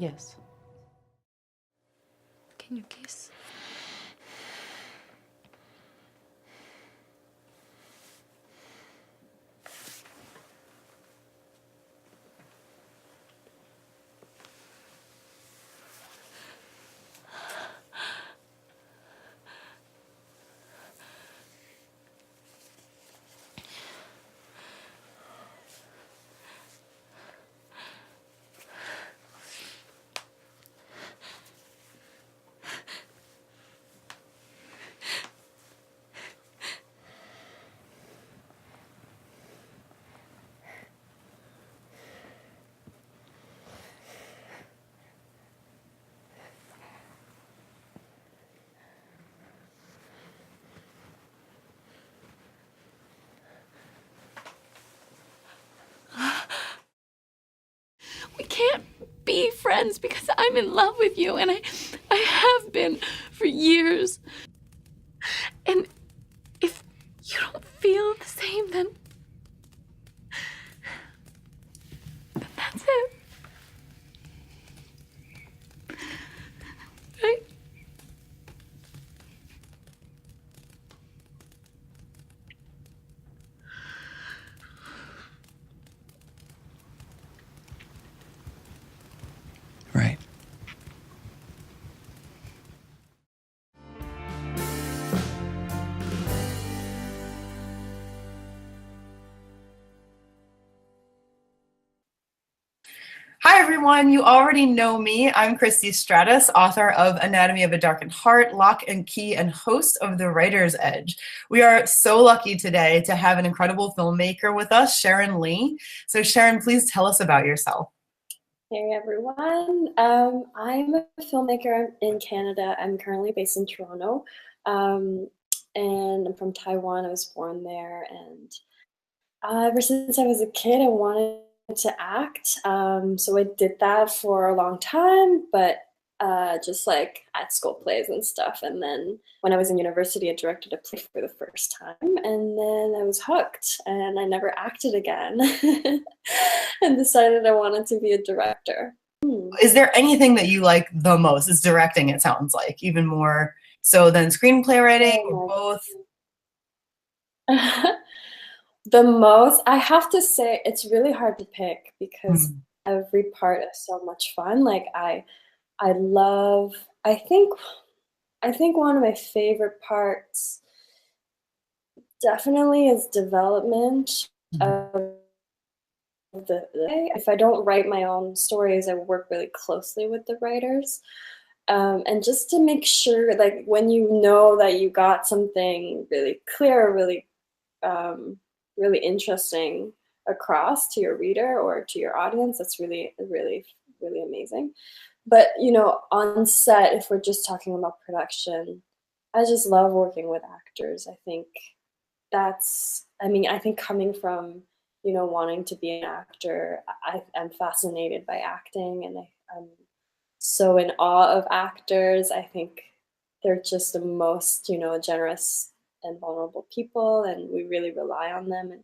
Yes. Can you kiss? We can't be friends because I'm in love with you, and I have been for years. And if you don't feel the same, then that's it. Right? Right. Hi, everyone. You already know me. I'm Christie Stratos, author of Anatomy of a Darkened Heart, Lock and Key, and host of The Writer's Edge. We are so lucky today to have an incredible filmmaker with us, Sherren Lee. So Sherren, please tell us about yourself. Hey everyone, I'm a filmmaker in Canada. I'm currently based in Toronto, and I'm from Taiwan. I was born there, and ever since I was a kid, I wanted to act. So I did that for a long time, but just like at school plays and stuff. And then when I was in university, I directed a play for the first time, and then I was hooked, and I never acted again, and decided I wanted to be a director. Is there anything that you like the most? Is directing, it sounds like, even more so than screenplay writing, or both? The most, I have to say, it's really hard to pick because every part is so much fun. Like I love, I think one of my favorite parts definitely is development of if I don't write my own stories, I work really closely with the writers. And just to make sure, like when you know that you got something really clear, really interesting across to your reader or to your audience, that's really, really, really amazing. But, you know, on set, if we're just talking about production, I just love working with actors. I think I think coming from, you know, wanting to be an actor, I'm fascinated by acting, and I'm so in awe of actors. I think they're just the most, you know, generous and vulnerable people, and we really rely on them and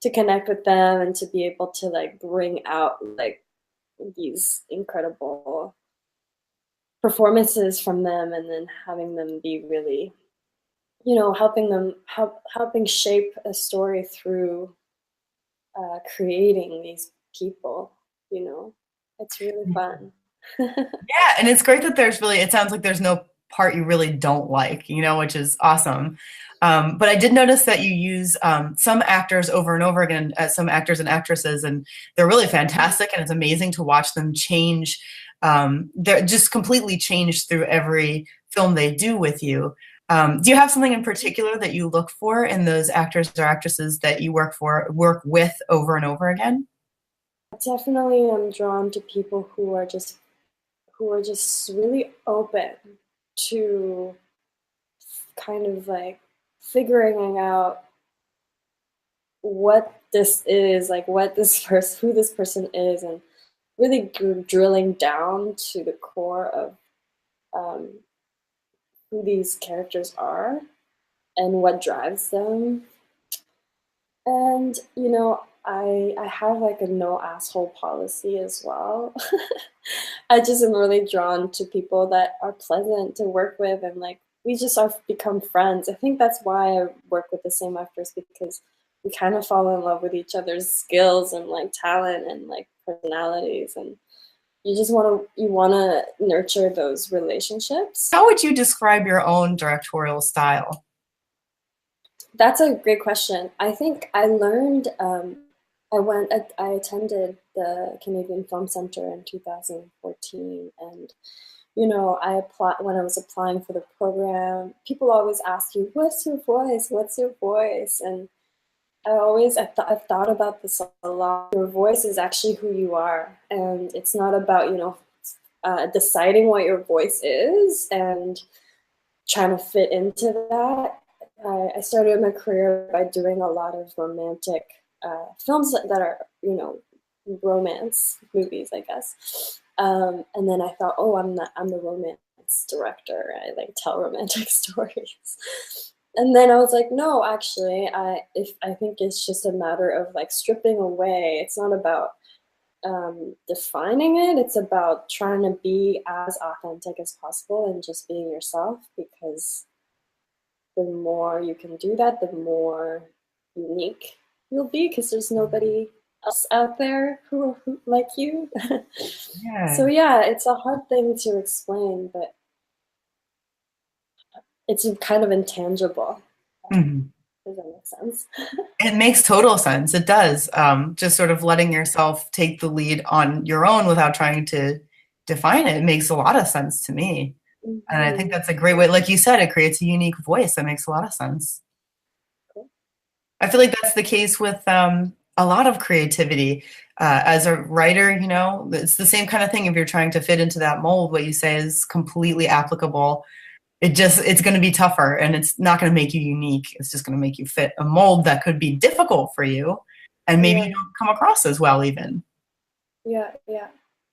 to connect with them and to be able to like bring out like these incredible performances from them, and then having them be really, you know, helping shape a story through creating these people. You know, it's really fun. Yeah, and it's great that there's really, it sounds like there's no part you really don't like, you know, which is awesome. But I did notice that you use some actors over and over again as some actors and actresses, and they're really fantastic, and it's amazing to watch them change. They're just completely changed through every film they do with you. Do you have something in particular that you look for in those actors or actresses that you work with over and over again? Definitely, I'm drawn to people who are just really open to kind of like figuring out what this is, like what this person, who this person is, and really drilling down to the core of who these characters are and what drives them. And, you know, I have like a no asshole policy as well. I just am really drawn to people that are pleasant to work with, and like we just are become friends. I think that's why I work with the same actors, because we kind of fall in love with each other's skills and like talent and like personalities, and you want to nurture those relationships. How would you describe your own directorial style? That's a great question. I think I learned, I attended the Canadian Film Center in 2014, and you know, when I was applying for the program, people always ask you, "What's your voice? What's your voice?" And I've thought about this a lot. Your voice is actually who you are, and it's not about, you know, deciding what your voice is and trying to fit into that. I started my career by doing a lot of romantic films that are, you know, romance movies, I guess. And then I thought, oh, I'm the romance director. I like tell romantic stories. And then I was like, no, actually, I think it's just a matter of like stripping away. It's not about defining it. It's about trying to be as authentic as possible and just being yourself, because the more you can do that, the more unique you'll be, because there's nobody else out there who like you. Yeah. So yeah, it's a hard thing to explain, but it's kind of intangible. Mm-hmm. Does that make sense? It makes total sense. It does. Just sort of letting yourself take the lead on your own without trying to define it makes a lot of sense to me. Mm-hmm. And I think that's a great way. Like you said, it creates a unique voice. That makes a lot of sense. Cool. I feel like that's the case with a lot of creativity. As a writer, you know, it's the same kind of thing. If you're trying to fit into that mold, what you say is completely applicable. It's going to be tougher, and it's not going to make you unique. It's just going to make you fit a mold that could be difficult for you, and maybe you don't come across as well even. Yeah.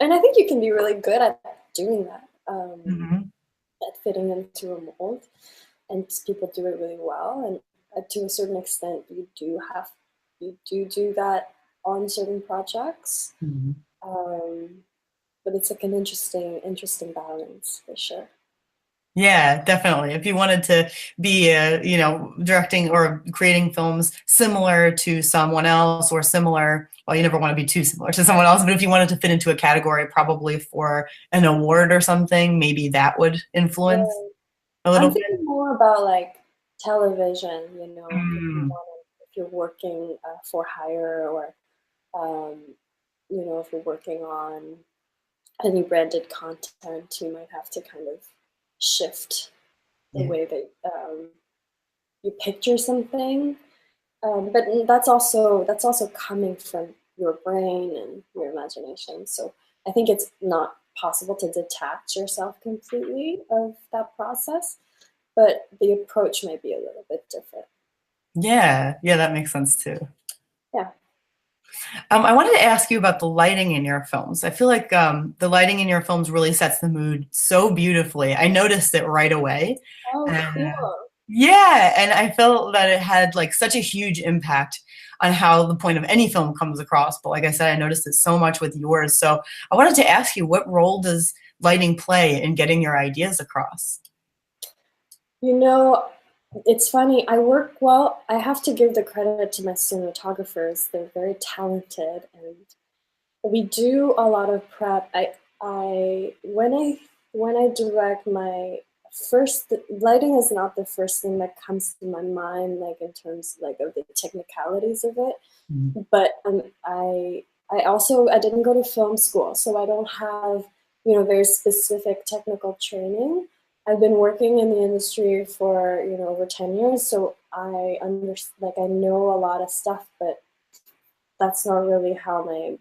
And I think you can be really good at doing that, at fitting into a mold, and people do it really well. And to a certain extent, you do that on certain projects. But it's like an interesting balance for sure. Yeah, definitely. If you wanted to be, you know, directing or creating films similar to someone else, or similar, well, you never want to be too similar to someone else, but if you wanted to fit into a category, probably for an award or something, maybe that would influence a little bit. I'm thinking more about like television, you know, if you're working for hire, or, you know, if you're working on any branded content, you might have to kind of shift the way that you picture something, but that's also coming from your brain and your imagination. So I think it's not possible to detach yourself completely of that process, but the approach might be a little bit different. Yeah, that makes sense too. Yeah. I wanted to ask you about the lighting in your films. I feel like the lighting in your films really sets the mood so beautifully. I noticed it right away. Oh, cool. Yeah, and I felt that it had like such a huge impact on how the point of any film comes across. But like I said, I noticed it so much with yours. So I wanted to ask you, what role does lighting play in getting your ideas across? You know, it's funny. I have to give the credit to my cinematographers. They're very talented, and we do a lot of prep. When I direct, my first lighting is not the first thing that comes to my mind, like in terms like of the technicalities of it. But I didn't go to film school, so I don't have, you know, very specific technical training. I've been working in the industry for, you know, over 10 years, so I know a lot of stuff, but that's not really how my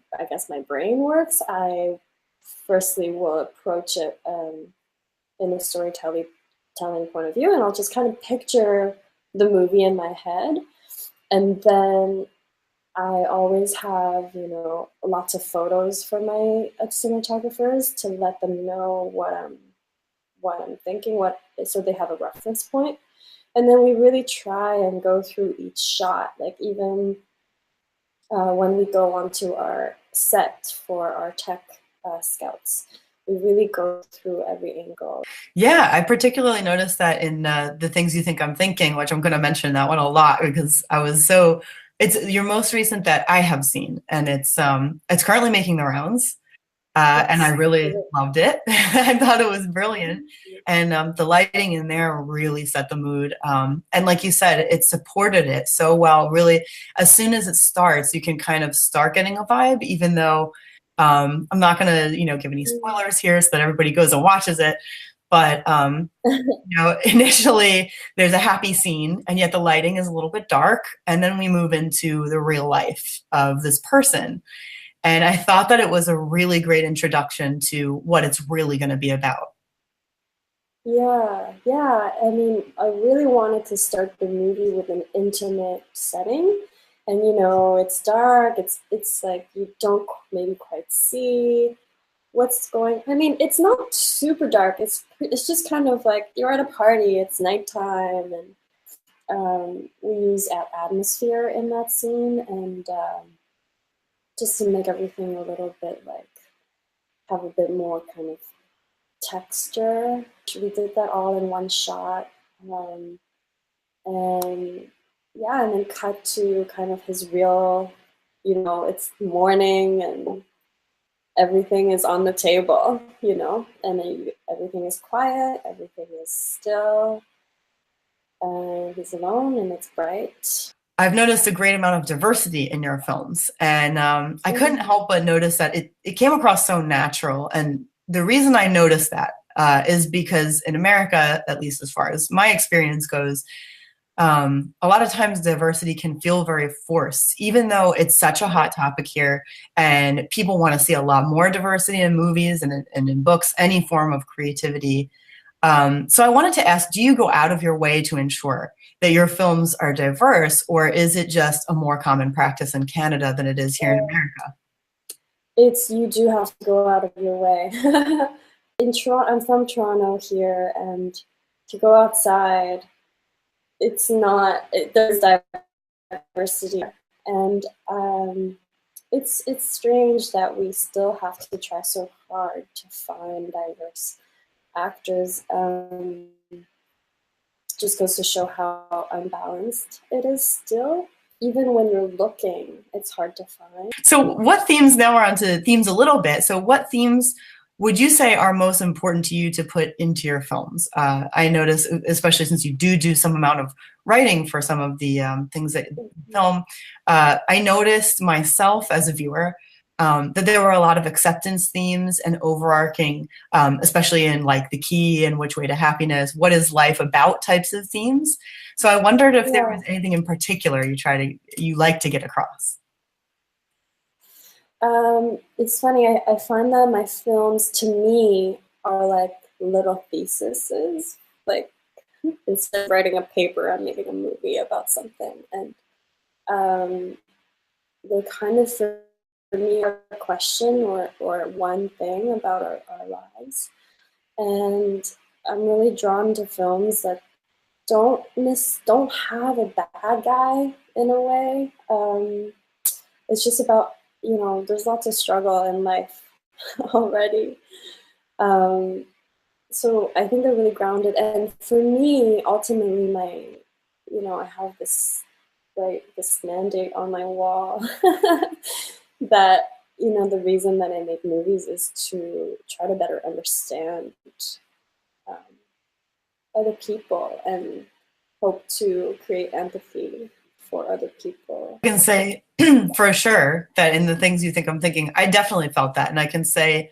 brain works. I firstly will approach it in a storytelling point of view, and I'll just kind of picture the movie in my head. And then I always have, lots of photos for my cinematographers to let them know what I'm thinking, so they have a reference point. And then we really try and go through each shot, like even when we go onto our set for our tech scouts, we really go through every angle. Yeah, I particularly noticed that in The Things You Think I'm Thinking, which I'm going to mention that one a lot because it's your most recent that I have seen, and it's currently making the rounds. And I really loved it. I thought it was brilliant. And the lighting in there really set the mood. And like you said, it supported it so well. Really, as soon as it starts, you can kind of start getting a vibe, even though I'm not going to, give any spoilers here so that everybody goes and watches it. But, initially there's a happy scene, and yet the lighting is a little bit dark. And then we move into the real life of this person. And I thought that it was a really great introduction to what it's really going to be about. Yeah. I mean, I really wanted to start the movie with an intimate setting. And, it's dark. It's like you don't maybe quite see what's going. I mean, it's not super dark. It's just kind of like you're at a party. It's nighttime, and we use atmosphere in that scene, and just to make everything a little bit like have a bit more kind of texture. We did that all in one shot, and then cut to kind of his real, it's morning and everything is on the table, and then everything is quiet, everything is still, and he's alone and it's bright. I've noticed a great amount of diversity in your films, and I couldn't help but notice that it came across so natural. And the reason I noticed that is because in America, at least as far as my experience goes, a lot of times diversity can feel very forced, even though it's such a hot topic here and people want to see a lot more diversity in movies and in books, any form of creativity. So I wanted to ask, do you go out of your way to ensure that your films are diverse, or is it just a more common practice in Canada than it is here in America? You do have to go out of your way. In Toronto, I'm from Toronto here, and to go outside, there's diversity. And it's strange that we still have to try so hard to find diverse actors. Just goes to show how unbalanced it is still. Even when you're looking, it's hard to find. So what themes, now we're onto themes a little bit. So what themes would you say are most important to you to put into your films? I notice, especially since you do some amount of writing for some of the things that you film, I noticed myself as a viewer that there were a lot of acceptance themes and overarching, especially in like the key and which way to happiness, what is life about types of themes. So I wondered if there was anything in particular you like to get across. It's funny, I find that my films, to me, are like little theses. Like, instead of writing a paper, I'm making a movie about something. And they're kind of, for me, a question or one thing about our lives. And I'm really drawn to films that don't have a bad guy in a way. It's just about, there's lots of struggle in life already. So I think they're really grounded. And for me, ultimately, I have this mandate on my wall that, the reason that I make movies is to try to better understand other people and hope to create empathy for other people. I can say for sure that in The Things You Think I'm Thinking, I definitely felt that. And I can say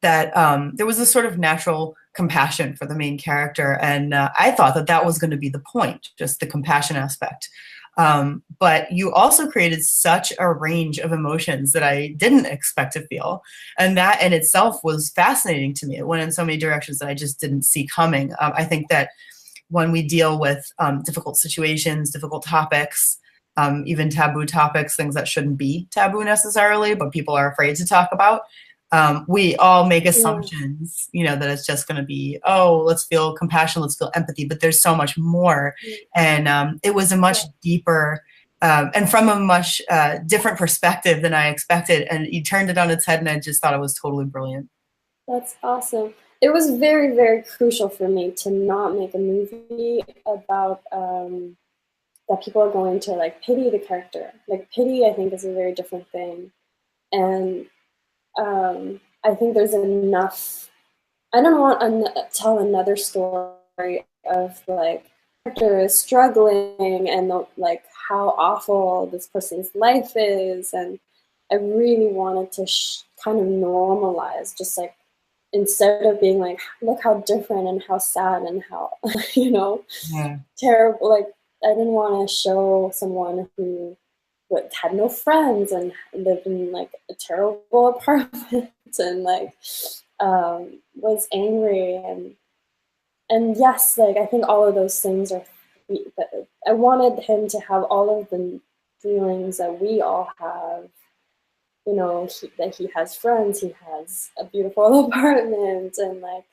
that there was a sort of natural compassion for the main character. And I thought that was going to be the point, just the compassion aspect. But you also created such a range of emotions that I didn't expect to feel. And that in itself was fascinating to me. It went in so many directions that I just didn't see coming. I think that when we deal with difficult situations, difficult topics, even taboo topics, things that shouldn't be taboo necessarily, but people are afraid to talk about. We all make assumptions, you know, that it's just going to be, oh, let's feel compassion, let's feel empathy, but there's so much more. And it was a much deeper and from a much different perspective than I expected. And you turned it on its head, and I just thought it was totally brilliant. That's awesome. It was very, very crucial for me to not make a movie about that people are going to like pity the character. Like pity, I think, is a very different thing. And I think there's enough. I don't want to tell another story of like character is struggling and like how awful this person's life is, and I really wanted to kind of normalize, just like instead of being like, look how different and how sad and how terrible. Like I didn't want to show someone who had no friends and lived in like a terrible apartment and like was angry and yes, like I think all of those things are. I wanted him to have all of the feelings that we all have. You know, that he has friends, he has a beautiful apartment, and like,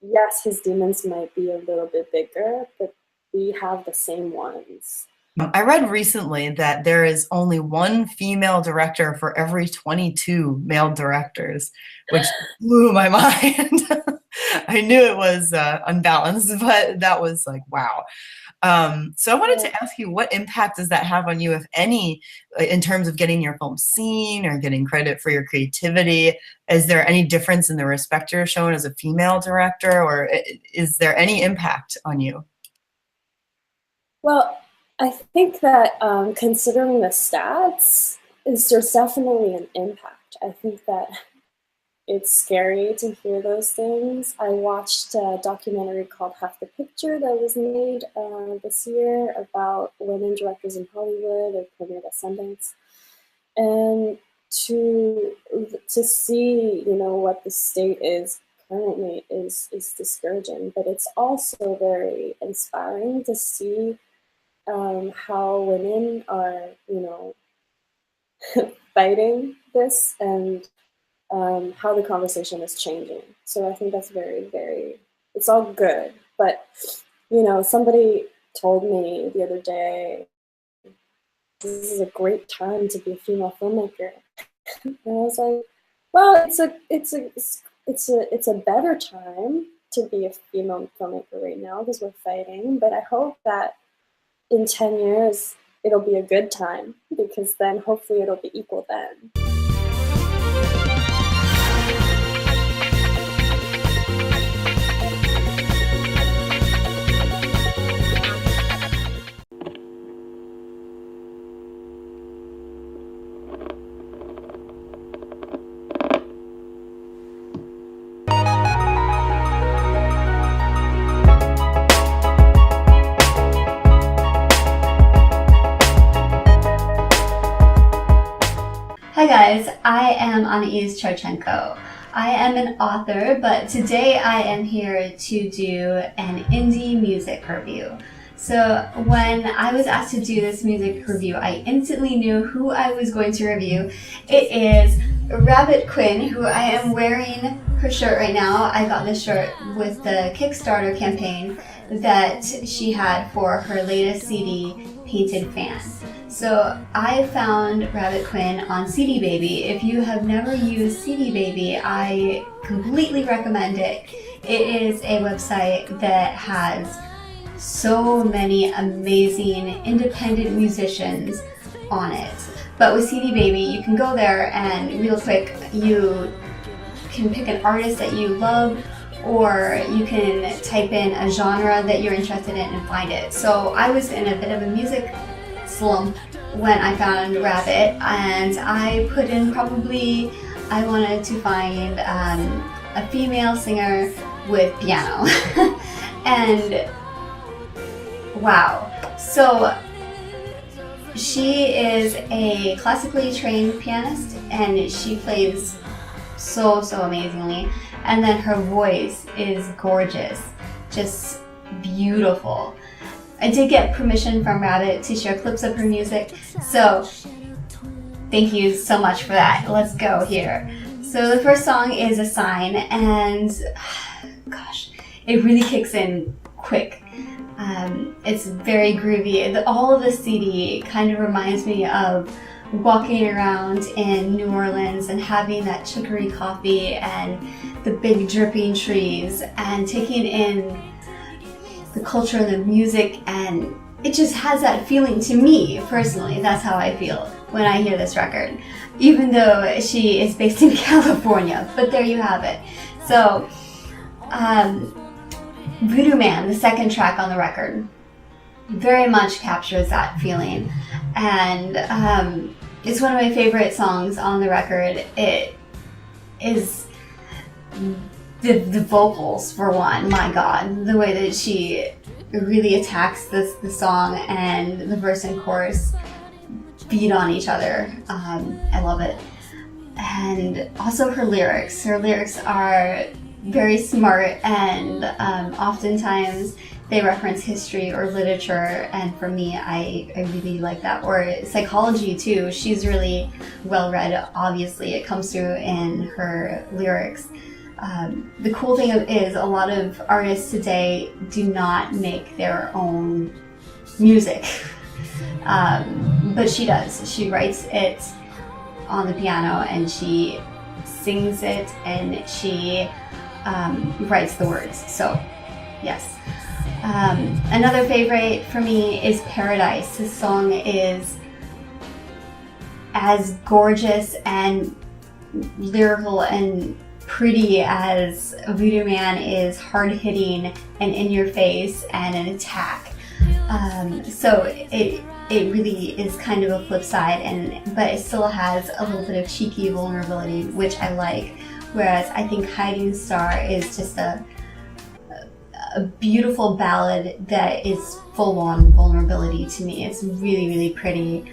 yes, his demons might be a little bit bigger, but we have the same ones. I read recently that there is only one female director for every 22 male directors, which blew my mind. I knew it was unbalanced, but that was like, wow. So I wanted to ask you, what impact does that have on you, if any, in terms of getting your film seen or getting credit for your creativity? Is there any difference in the respect you're shown as a female director, or is there any impact on you? Well, I think that considering the stats, there's definitely an impact. I think that it's scary to hear those things. I watched a documentary called Half the Picture that was made this year about women directors in Hollywood. It premiered at Sundance. And to see, you know, what the state is currently is discouraging, but it's also very inspiring to see how women are, you know, fighting this and how the conversation is changing. So I think that's very, very, it's all good. But, you know, somebody told me the other day, this is a great time to be a female filmmaker. And I was like, well, it's a better time to be a female filmmaker right now because we're fighting. But I hope that in 10 years, it'll be a good time, because then hopefully it'll be equal then. Hi guys, I am Anais Chartschenko. I am an author, but today I am here to do an indie music review. So when I was asked to do this music review, I instantly knew who I was going to review. It is Rabbit Quinn, who I am wearing her shirt right now. I got this shirt with the Kickstarter campaign that she had for her latest CD, Painted Fan. So I found Rabbit Quinn on CD Baby. If you have never used CD Baby, I completely recommend it. It is a website that has so many amazing independent musicians on it. But with CD Baby, you can go there and real quick, you can pick an artist that you love, or you can type in a genre that you're interested in and find it. So I was in a bit of a music slump when I found Rabbit, and I put in probably, I wanted to find a female singer with piano. And wow. So she is a classically trained pianist, and she plays so amazingly. And then her voice is gorgeous. Just beautiful. I did get permission from Rabbit to share clips of her music, so thank you so much for that. Let's go here. So the first song is A Sign, and gosh, it really kicks in quick. It's very groovy. All of the CD kind of reminds me of walking around in New Orleans and having that chicory coffee and the big dripping trees and taking in the culture and the music, and it just has that feeling to me personally. That's how I feel when I hear this record, even though she is based in California, but there you have it. So Voodoo Man, the second track on the record, very much captures that feeling, and it's one of my favorite songs on the record. It is the vocals, for one. My God, the way that she really attacks the song, and the verse and chorus beat on each other. I love it. And also her lyrics. Her lyrics are very smart, and oftentimes they reference history or literature, and for me, I really like that. Or psychology too. She's really well read, obviously. It comes through in her lyrics. The cool thing is a lot of artists today do not make their own music, but she does. She writes it on the piano, and she sings it, and she writes the words. So yes. Another favorite for me is Paradise. This song is as gorgeous and lyrical and pretty as Voodoo Man is hard-hitting and in your face and an attack. So it really is kind of a flip side, but it still has a little bit of cheeky vulnerability, which I like. Whereas I think Hiding Star is just a beautiful ballad that is full on vulnerability to me. It's really, really pretty.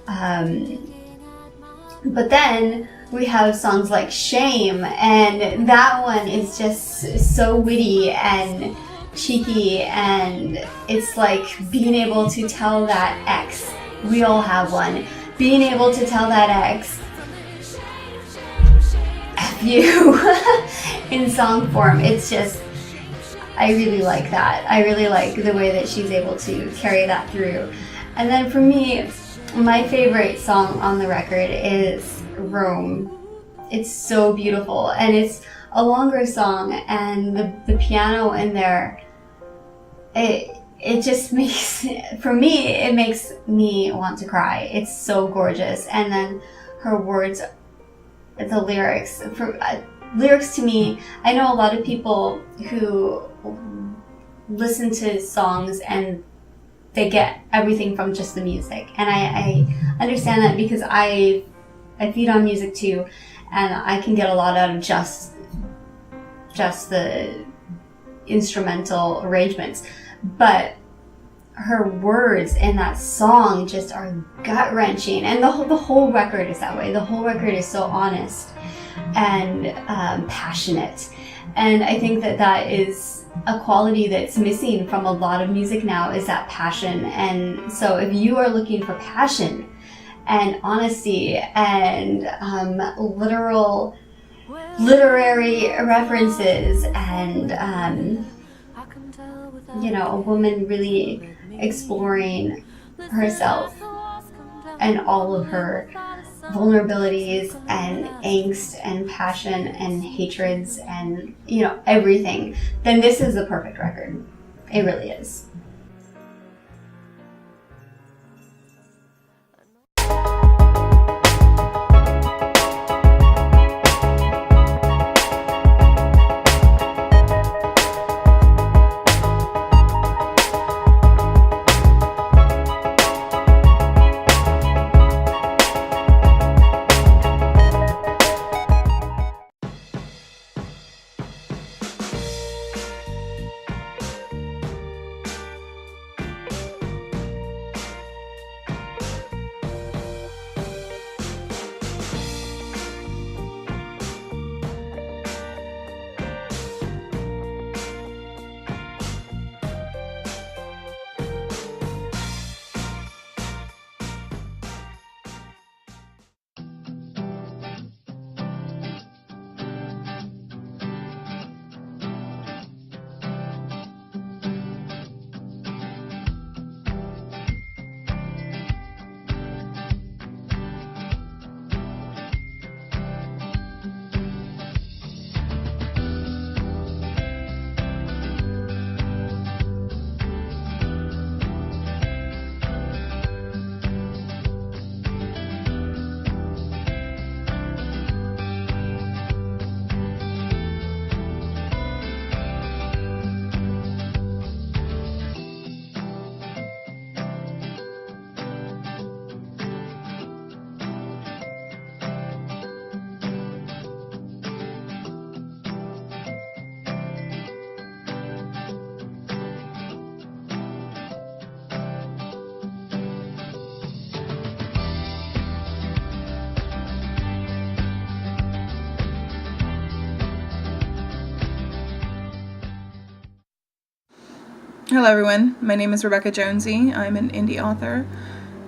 But then we have songs like Shame, and that one is just so witty and cheeky, and it's like being able to tell that ex, we all have one, being able to tell that ex, F you, in song form. It's just, I really like that. I really like the way that she's able to carry that through. And then for me, my favorite song on the record is Rome. It's so beautiful, and it's a longer song, and the piano in there, it just makes, for me, it makes me want to cry. It's so gorgeous. And then her words, the lyrics, lyrics to me, I know a lot of people who listen to songs and they get everything from just the music, and I understand that, because I feed on music too, and I can get a lot out of just the instrumental arrangements, but her words in that song just are gut-wrenching, and the whole record is that way. The whole record is so honest and passionate, and I think that is a quality that's missing from a lot of music now, is that passion. And so if you are looking for passion and honesty and literary references, and you know, a woman really exploring herself and all of her vulnerabilities and angst and passion and hatreds and, you know, everything, then this is the perfect record. It really is. Hello everyone, my name is Rebecca Jonesy. I'm an indie author,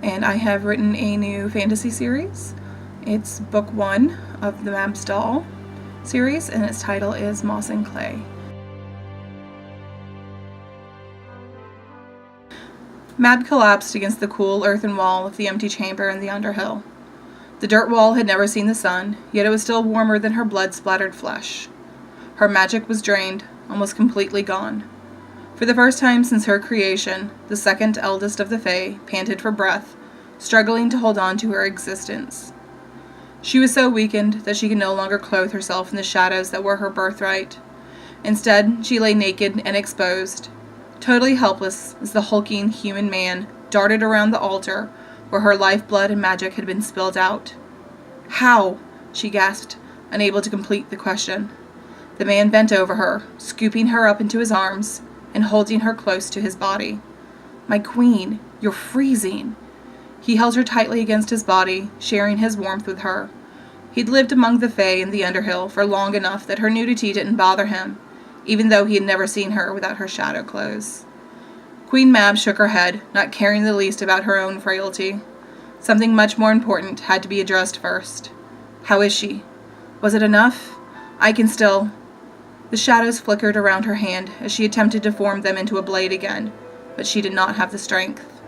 and I have written a new fantasy series. It's book 1 of the Mab's Doll series, and its title is Moss and Clay. Mab collapsed against the cool earthen wall of the empty chamber in the Underhill. The dirt wall had never seen the sun, yet it was still warmer than her blood-splattered flesh. Her magic was drained, almost completely gone. For the first time since her creation, the second eldest of the Fae panted for breath, struggling to hold on to her existence. She was so weakened that she could no longer clothe herself in the shadows that were her birthright. Instead, she lay naked and exposed, totally helpless as the hulking human man darted around the altar where her lifeblood and magic had been spilled out. "How?" she gasped, unable to complete the question. The man bent over her, scooping her up into his arms and holding her close to his body. "My queen, you're freezing." He held her tightly against his body, sharing his warmth with her. He'd lived among the Fae in the Underhill for long enough that her nudity didn't bother him, even though he had never seen her without her shadow clothes. Queen Mab shook her head, not caring the least about her own frailty. Something much more important had to be addressed first. "How is she? Was it enough? I can still..." The shadows flickered around her hand as she attempted to form them into a blade again, but she did not have the strength.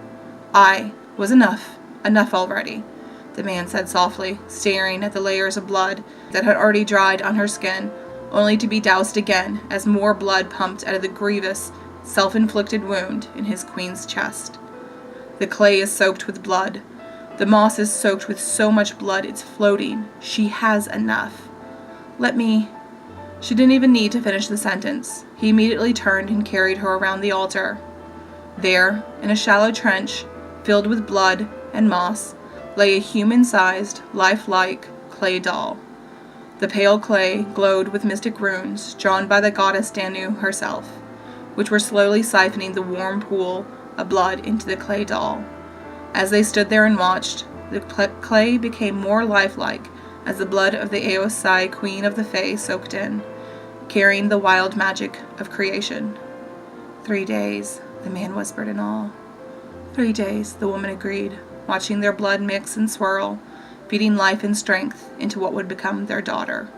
"I was enough. Enough already," the man said softly, staring at the layers of blood that had already dried on her skin, only to be doused again as more blood pumped out of the grievous, self-inflicted wound in his queen's chest. "The clay is soaked with blood. The moss is soaked with so much blood it's floating. She has enough. Let me..." She didn't even need to finish the sentence. He immediately turned and carried her around the altar. There, in a shallow trench, filled with blood and moss, lay a human-sized, lifelike clay doll. The pale clay glowed with mystic runes drawn by the goddess Danu herself, which were slowly siphoning the warm pool of blood into the clay doll. As they stood there and watched, the clay became more lifelike as the blood of the Aosai queen of the Fae soaked in, carrying the wild magic of creation. 3 days, the man whispered in awe. 3 days, the woman agreed, watching their blood mix and swirl, feeding life and strength into what would become their daughter.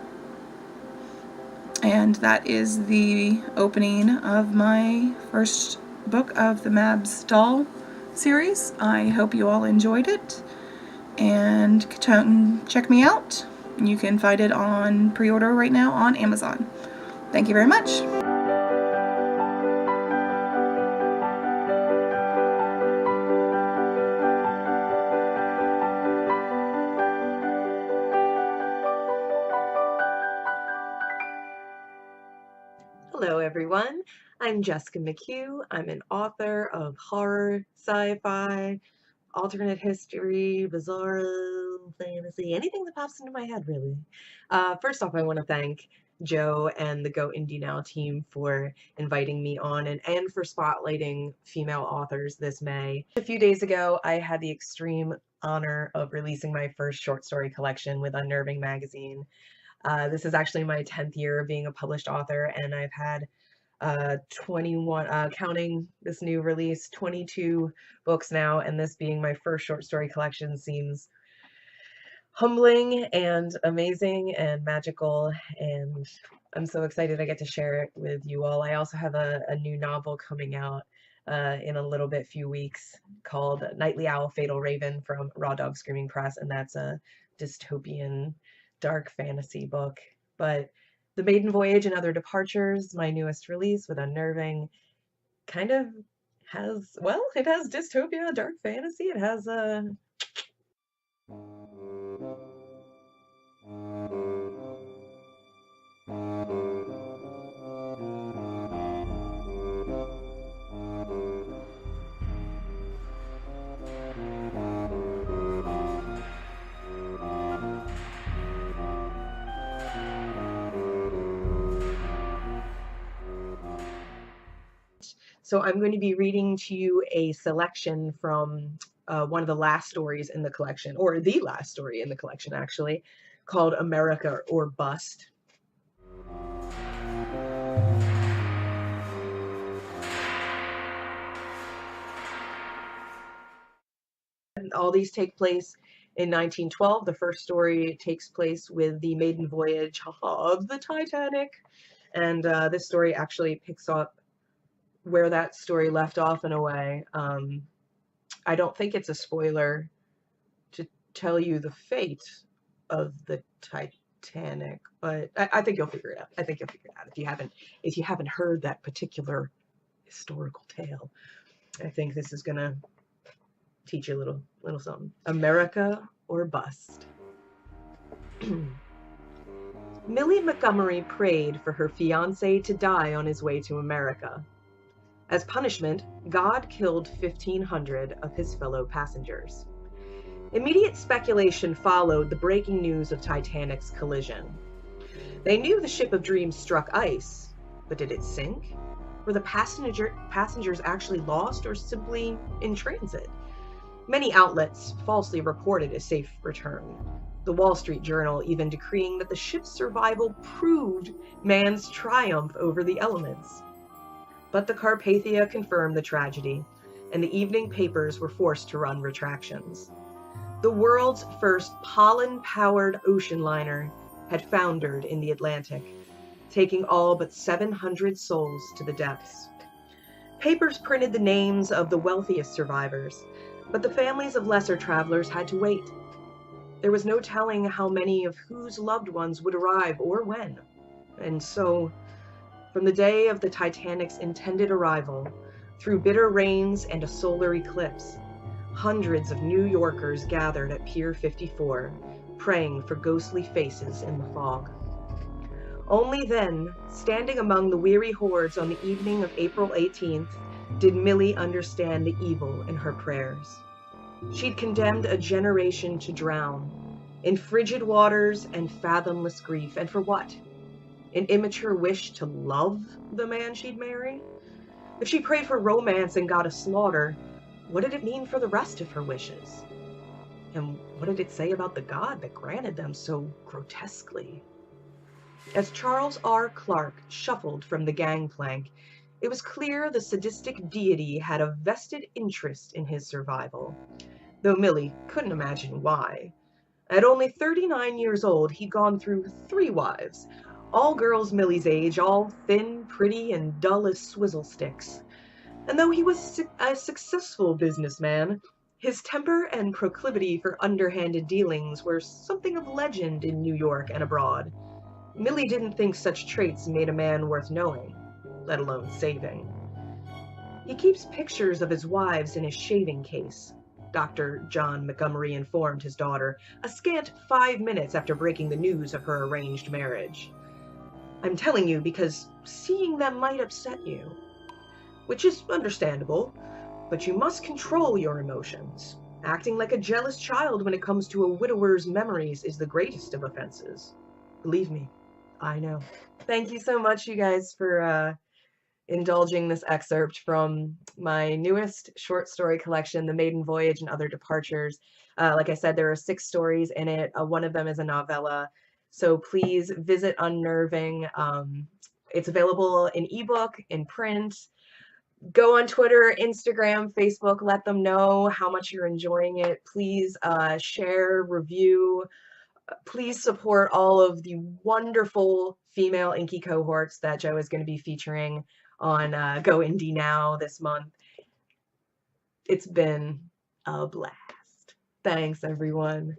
And that is the opening of my first book of the Mab's Doll series. I hope you all enjoyed it, and check me out. You can find it on pre-order right now on Amazon. Thank you very much. Hello, everyone. I'm Jessica McHugh. I'm an author of horror, sci-fi, alternate history, bizarre fantasy, anything that pops into my head, really. First off, I want to thank Joe and the GoIndieNow team for inviting me on and for spotlighting female authors this May. A few days ago, I had the extreme honor of releasing my first short story collection with Unnerving magazine. This is actually my 10th year of being a published author, and I've had 21, counting this new release, 22 books now, and this being my first short story collection seems humbling and amazing and magical, and I'm so excited I get to share it with you all. I also have a new novel coming out in a little bit, few weeks, called Nightly Owl, Fatal Raven from Raw Dog Screaming Press, and that's a dystopian dark fantasy book. But The Maiden Voyage and Other Departures, my newest release with Unnerving, kind of has, well, it has dystopia, dark fantasy, it has So I'm going to be reading to you a selection from one of the last stories in the collection, or the last story in the collection, actually, called America or Bust. All these take place in 1912. The first story takes place with the maiden voyage of the Titanic. And this story actually picks up where that story left off in a way. I don't think it's a spoiler to tell you the fate of the Titanic, but I think you'll figure it out. I think you'll figure it out if you haven't heard that particular historical tale. I think this is gonna teach you a little something. America or bust. Millie Montgomery prayed for her fiancé to die on his way to America. As punishment, God killed 1,500 of his fellow passengers. Immediate speculation followed the breaking news of Titanic's collision. They knew the ship of dreams struck ice, but did it sink? Were the passengers actually lost or simply in transit? Many outlets falsely reported a safe return. The Wall Street Journal even decreeing that the ship's survival proved man's triumph over the elements. But the Carpathia confirmed the tragedy, and the evening papers were forced to run retractions. The world's first pollen-powered ocean liner had foundered in the Atlantic, taking all but 700 souls to the depths. Papers printed the names of the wealthiest survivors, but the families of lesser travelers had to wait. There was no telling how many of whose loved ones would arrive or when. And so, from the day of the Titanic's intended arrival, through bitter rains and a solar eclipse, hundreds of New Yorkers gathered at Pier 54, praying for ghostly faces in the fog. Only then, standing among the weary hordes on the evening of April 18th, did Millie understand the evil in her prayers. She'd condemned a generation to drown, in frigid waters and fathomless grief, and for what? An immature wish to love the man she'd marry? If she prayed for romance and got a slaughter, what did it mean for the rest of her wishes? And what did it say about the God that granted them so grotesquely? As Charles R. Clark shuffled from the gangplank, it was clear the sadistic deity had a vested interest in his survival, though Millie couldn't imagine why. At only 39 years old, he'd gone through 3 wives, all girls Millie's age, all thin, pretty, and dull as swizzle sticks. And though he was a successful businessman, his temper and proclivity for underhanded dealings were something of legend in New York and abroad. Millie didn't think such traits made a man worth knowing, let alone saving. He keeps pictures of his wives in his shaving case, Dr. John Montgomery informed his daughter, a scant 5 minutes after breaking the news of her arranged marriage. I'm telling you because seeing them might upset you, which is understandable, but you must control your emotions. Acting like a jealous child when it comes to a widower's memories is the greatest of offenses. Believe me, I know. Thank you so much, you guys, for indulging this excerpt from my newest short story collection, The Maiden Voyage and Other Departures. Like I said, there are 6 stories in it. One of them is a novella. So please visit Unnerving. It's available in ebook, in print. Go on Twitter, Instagram, Facebook, let them know how much you're enjoying it. Please share, review. Please support all of the wonderful female Inky cohorts that Joe is going to be featuring on GoIndieNow this month. It's been a blast. Thanks, everyone.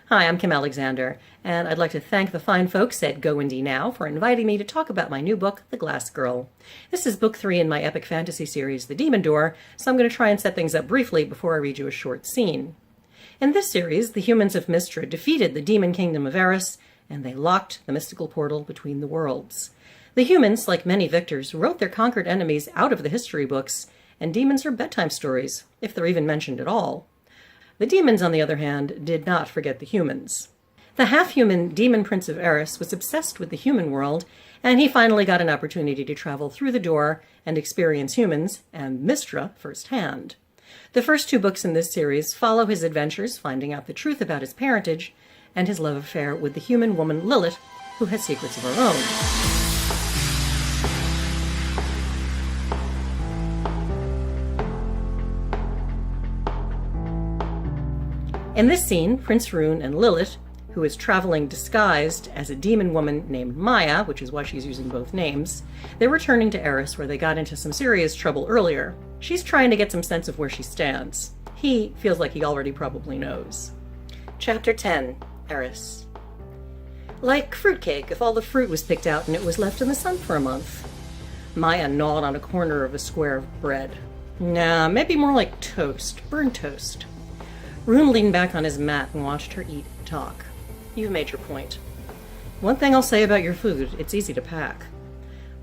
Hi, I'm Kim Alexander, and I'd like to thank the fine folks at GoIndieNow for inviting me to talk about my new book, The Glass Girl. This is book 3 in my epic fantasy series, The Demon Door, so I'm going to try and set things up briefly before I read you a short scene. In this series, the humans of Mystra defeated the demon kingdom of Eris, and they locked the mystical portal between the worlds. The humans, like many victors, wrote their conquered enemies out of the history books, and demons are bedtime stories, if they're even mentioned at all. The demons, on the other hand, did not forget the humans. The half-human demon prince of Eris was obsessed with the human world, and he finally got an opportunity to travel through the door and experience humans and Mystra firsthand. The first 2 books in this series follow his adventures finding out the truth about his parentage and his love affair with the human woman Lilith, who has secrets of her own. In this scene, Prince Rune and Lilith, who is traveling disguised as a demon woman named Maya, which is why she's using both names, they're returning to Eris, where they got into some serious trouble earlier. She's trying to get some sense of where she stands. He feels like he already probably knows. Chapter 10, Eris. Like fruitcake, if all the fruit was picked out and it was left in the sun for a month. Maya gnawed on a corner of a square of bread. Nah, maybe more like toast, burnt toast. Rune leaned back on his mat and watched her eat and talk. You've made your point. One thing I'll say about your food, it's easy to pack.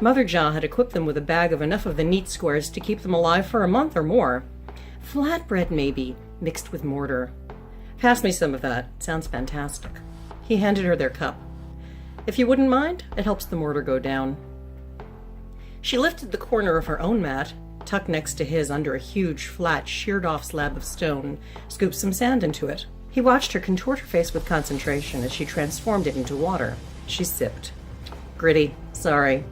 Mother MCHUGH had equipped them with a bag of enough of the neat squares to keep them alive for a month or more. Flatbread, maybe, mixed with mortar. Pass me some of that. It sounds fantastic. He handed her their cup. If you wouldn't mind, it helps the mortar go down. She lifted the corner of her own mat, tucked next to his under a huge, flat, sheared-off slab of stone, scooped some sand into it. He watched her contort her face with concentration as she transformed it into water. She sipped. Gritty. Sorry.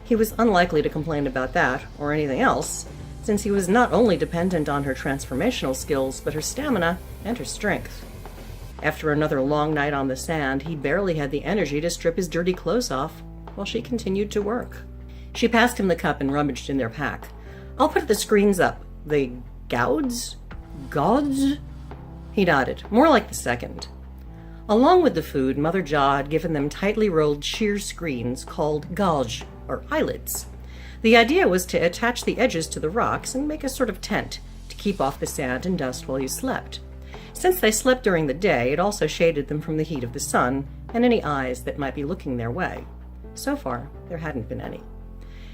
He was unlikely to complain about that, or anything else, since he was not only dependent on her transformational skills, but her stamina and her strength. After another long night on the sand, he barely had the energy to strip his dirty clothes off, while she continued to work. She passed him the cup and rummaged in their pack. I'll put the screens up. The gouds? Gods? He nodded, more like the second. Along with the food, Mother MCHUGH had given them tightly rolled sheer screens called gauge, or eyelids. The idea was to attach the edges to the rocks and make a sort of tent to keep off the sand and dust while you slept. Since they slept during the day, it also shaded them from the heat of the sun and any eyes that might be looking their way. So far, there hadn't been any.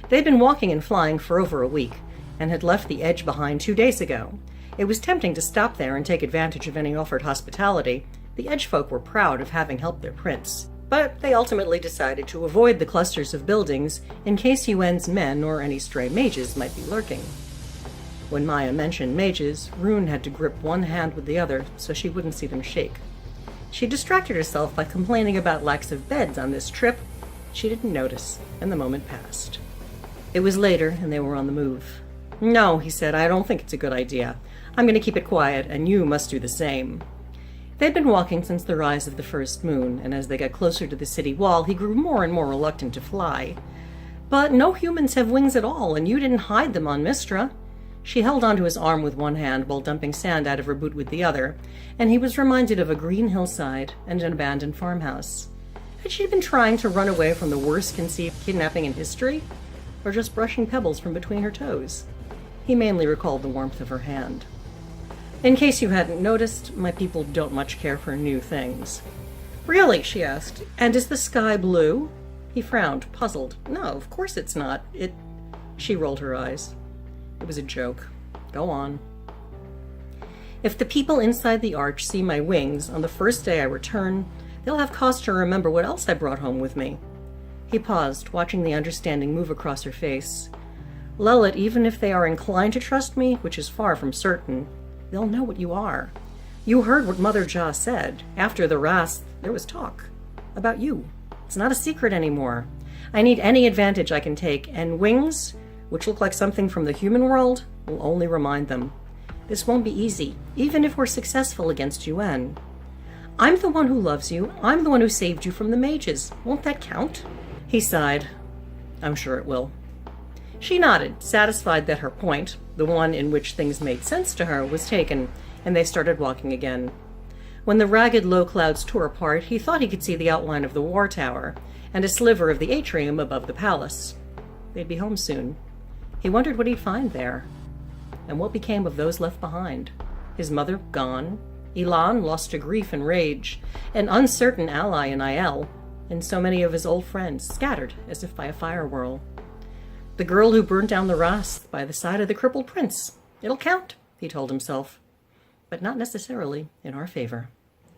They'd been walking and flying for over a week, and had left the edge behind 2 days ago. It was tempting to stop there and take advantage of any offered hospitality. The Edge folk were proud of having helped their prince. But they ultimately decided to avoid the clusters of buildings in case Yuen's men or any stray mages might be lurking. When Maya mentioned mages, Rune had to grip one hand with the other so she wouldn't see them shake. She distracted herself by complaining about lacks of beds on this trip. She didn't notice, and the moment passed. It was later, and they were on the move. No, he said, I don't think it's a good idea. I'm going to keep it quiet, and you must do the same. They'd been walking since the rise of the first moon, and as they got closer to the city wall, he grew more and more reluctant to fly. But no humans have wings at all, and you didn't hide them on Mistra. She held onto his arm with one hand while dumping sand out of her boot with the other, and he was reminded of a green hillside and an abandoned farmhouse. Had she been trying to run away from the worst conceived kidnapping in history, or just brushing pebbles from between her toes? He mainly recalled the warmth of her hand. In case you hadn't noticed, my people don't much care for new things. Really? She asked. And is the sky blue? He frowned, puzzled. No, of course it's not. She rolled her eyes. It was a joke. Go on. If the people inside the arch see my wings on the first day I return, they'll have cause to remember what else I brought home with me. He paused, watching the understanding move across her face. Lilith, even if they are inclined to trust me, which is far from certain, they'll know what you are. You heard what Mother MCHUGH said. After the Rast, there was talk about you. It's not a secret anymore. I need any advantage I can take, and wings, which look like something from the human world, will only remind them. This won't be easy, even if we're successful against Yuen. I'm the one who loves you. I'm the one who saved you from the mages. Won't that count? He sighed. I'm sure it will. She nodded, satisfied that her point, the one in which things made sense to her, was taken, and they started walking again. When the ragged low clouds tore apart, he thought he could see the outline of the war tower, and a sliver of the atrium above the palace. They'd be home soon. He wondered what he'd find there. And what became of those left behind? His mother gone, Elan lost to grief and rage, an uncertain ally in Aiel, and so many of his old friends scattered as if by a fire whirl. The girl who burned down the Rast by the side of the crippled prince. It'll count, he told himself. But not necessarily in our favor.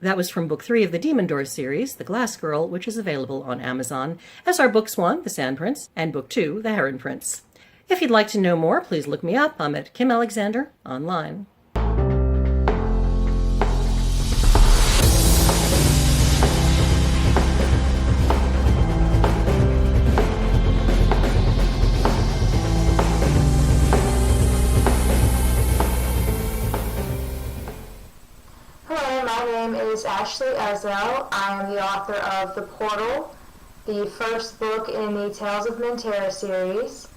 That was from Book 3 of the Demon Door series, The Glass Girl, which is available on Amazon, as are Books 1, The Sand Prince, and Book 2, The Heron Prince. If you'd like to know more, please look me up. I'm at Kim Alexander online. Hello, my name is Ashley Ezel. I am the author of The Portal, the first book in the Tales of Mentera series.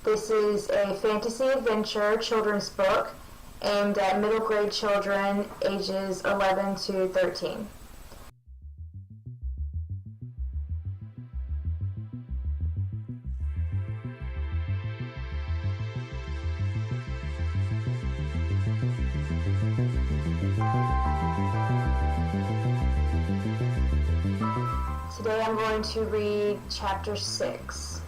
This is a fantasy adventure children's book aimed at middle grade children ages 11 to 13. Today I'm going to read Chapter 6.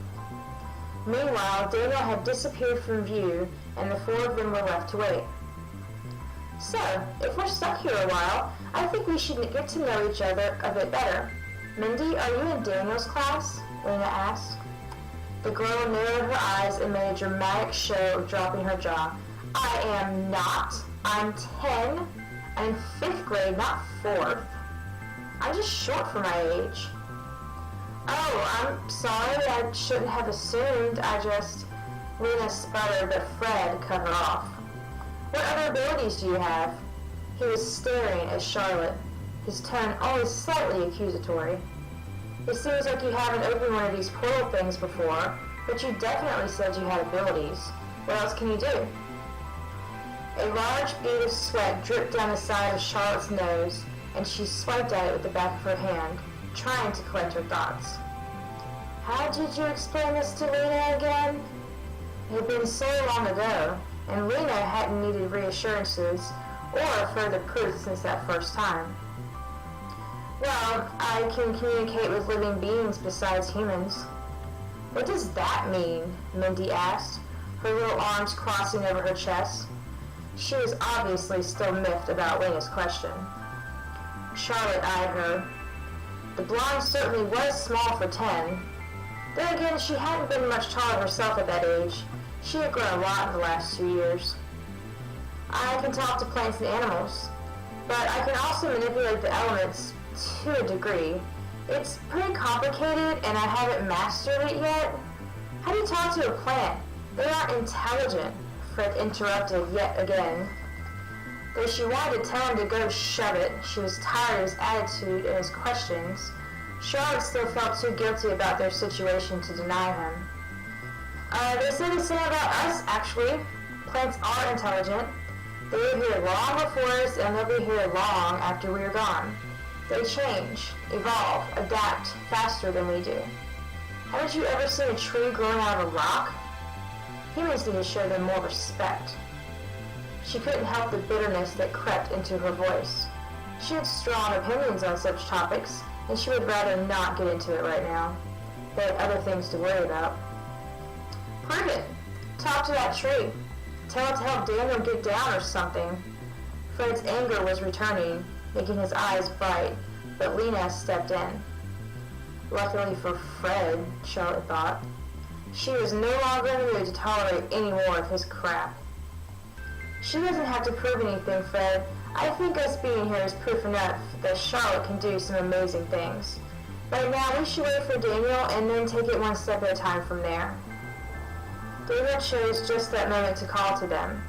Meanwhile, Daniel had disappeared from view, and the four of them were left to wait. So, if we're stuck here a while, I think we should get to know each other a bit better. Mindy, are you in Daniel's class? Lena asked. The girl narrowed her eyes and made a dramatic show of dropping her jaw. I am not. I'm 10. I'm in 5th grade, not 4th. I'm just short for my age. Oh, I'm sorry, I shouldn't have assumed. Lena sputtered, but Fred cut her off. What other abilities do you have? He was staring at Charlotte, his tone always slightly accusatory. It seems like you haven't opened one of these portal things before, but you definitely said you had abilities. What else can you do? A large bead of sweat dripped down the side of Charlotte's nose, and she swiped at it with the back of her hand, trying to collect her thoughts. How did you explain this to Lena again? It had been so long ago, and Lena hadn't needed reassurances or further proof since that first time. Well, I can communicate with living beings besides humans. What does that mean? Mindy asked, her little arms crossing over her chest. She was obviously still miffed about Lena's question. Charlotte eyed her. The blonde certainly was small for 10. Then again, she hadn't been much taller herself at that age. She had grown a lot in the last 2 years. I can talk to plants and animals, but I can also manipulate the elements to a degree. It's pretty complicated, and I haven't mastered it yet. How do you talk to a plant? They aren't intelligent, Fred interrupted yet again. Though she wanted to tell him to go shove it, she was tired of his attitude and his questions. Charlotte still felt too guilty about their situation to deny him. They say the same about us, actually. Plants are intelligent. They were here long before us, and they'll be here long after we're gone. They change, evolve, adapt faster than we do. Haven't you ever seen a tree growing out of a rock? Humans need to show them more respect. She couldn't help the bitterness that crept into her voice. She had strong opinions on such topics, and she would rather not get into it right now. They had other things to worry about. Prove it. Talk to that tree. Tell it to help Daniel get down or something. Fred's anger was returning, making his eyes bright, but Lena stepped in. Luckily for Fred, Charlotte thought. She was no longer in the mood to tolerate any more of his crap. She doesn't have to prove anything, Fred. I think us being here is proof enough that Charlotte can do some amazing things. Right now, we should wait for Daniel and then take it one step at a time from there. Daniel chose just that moment to call to them.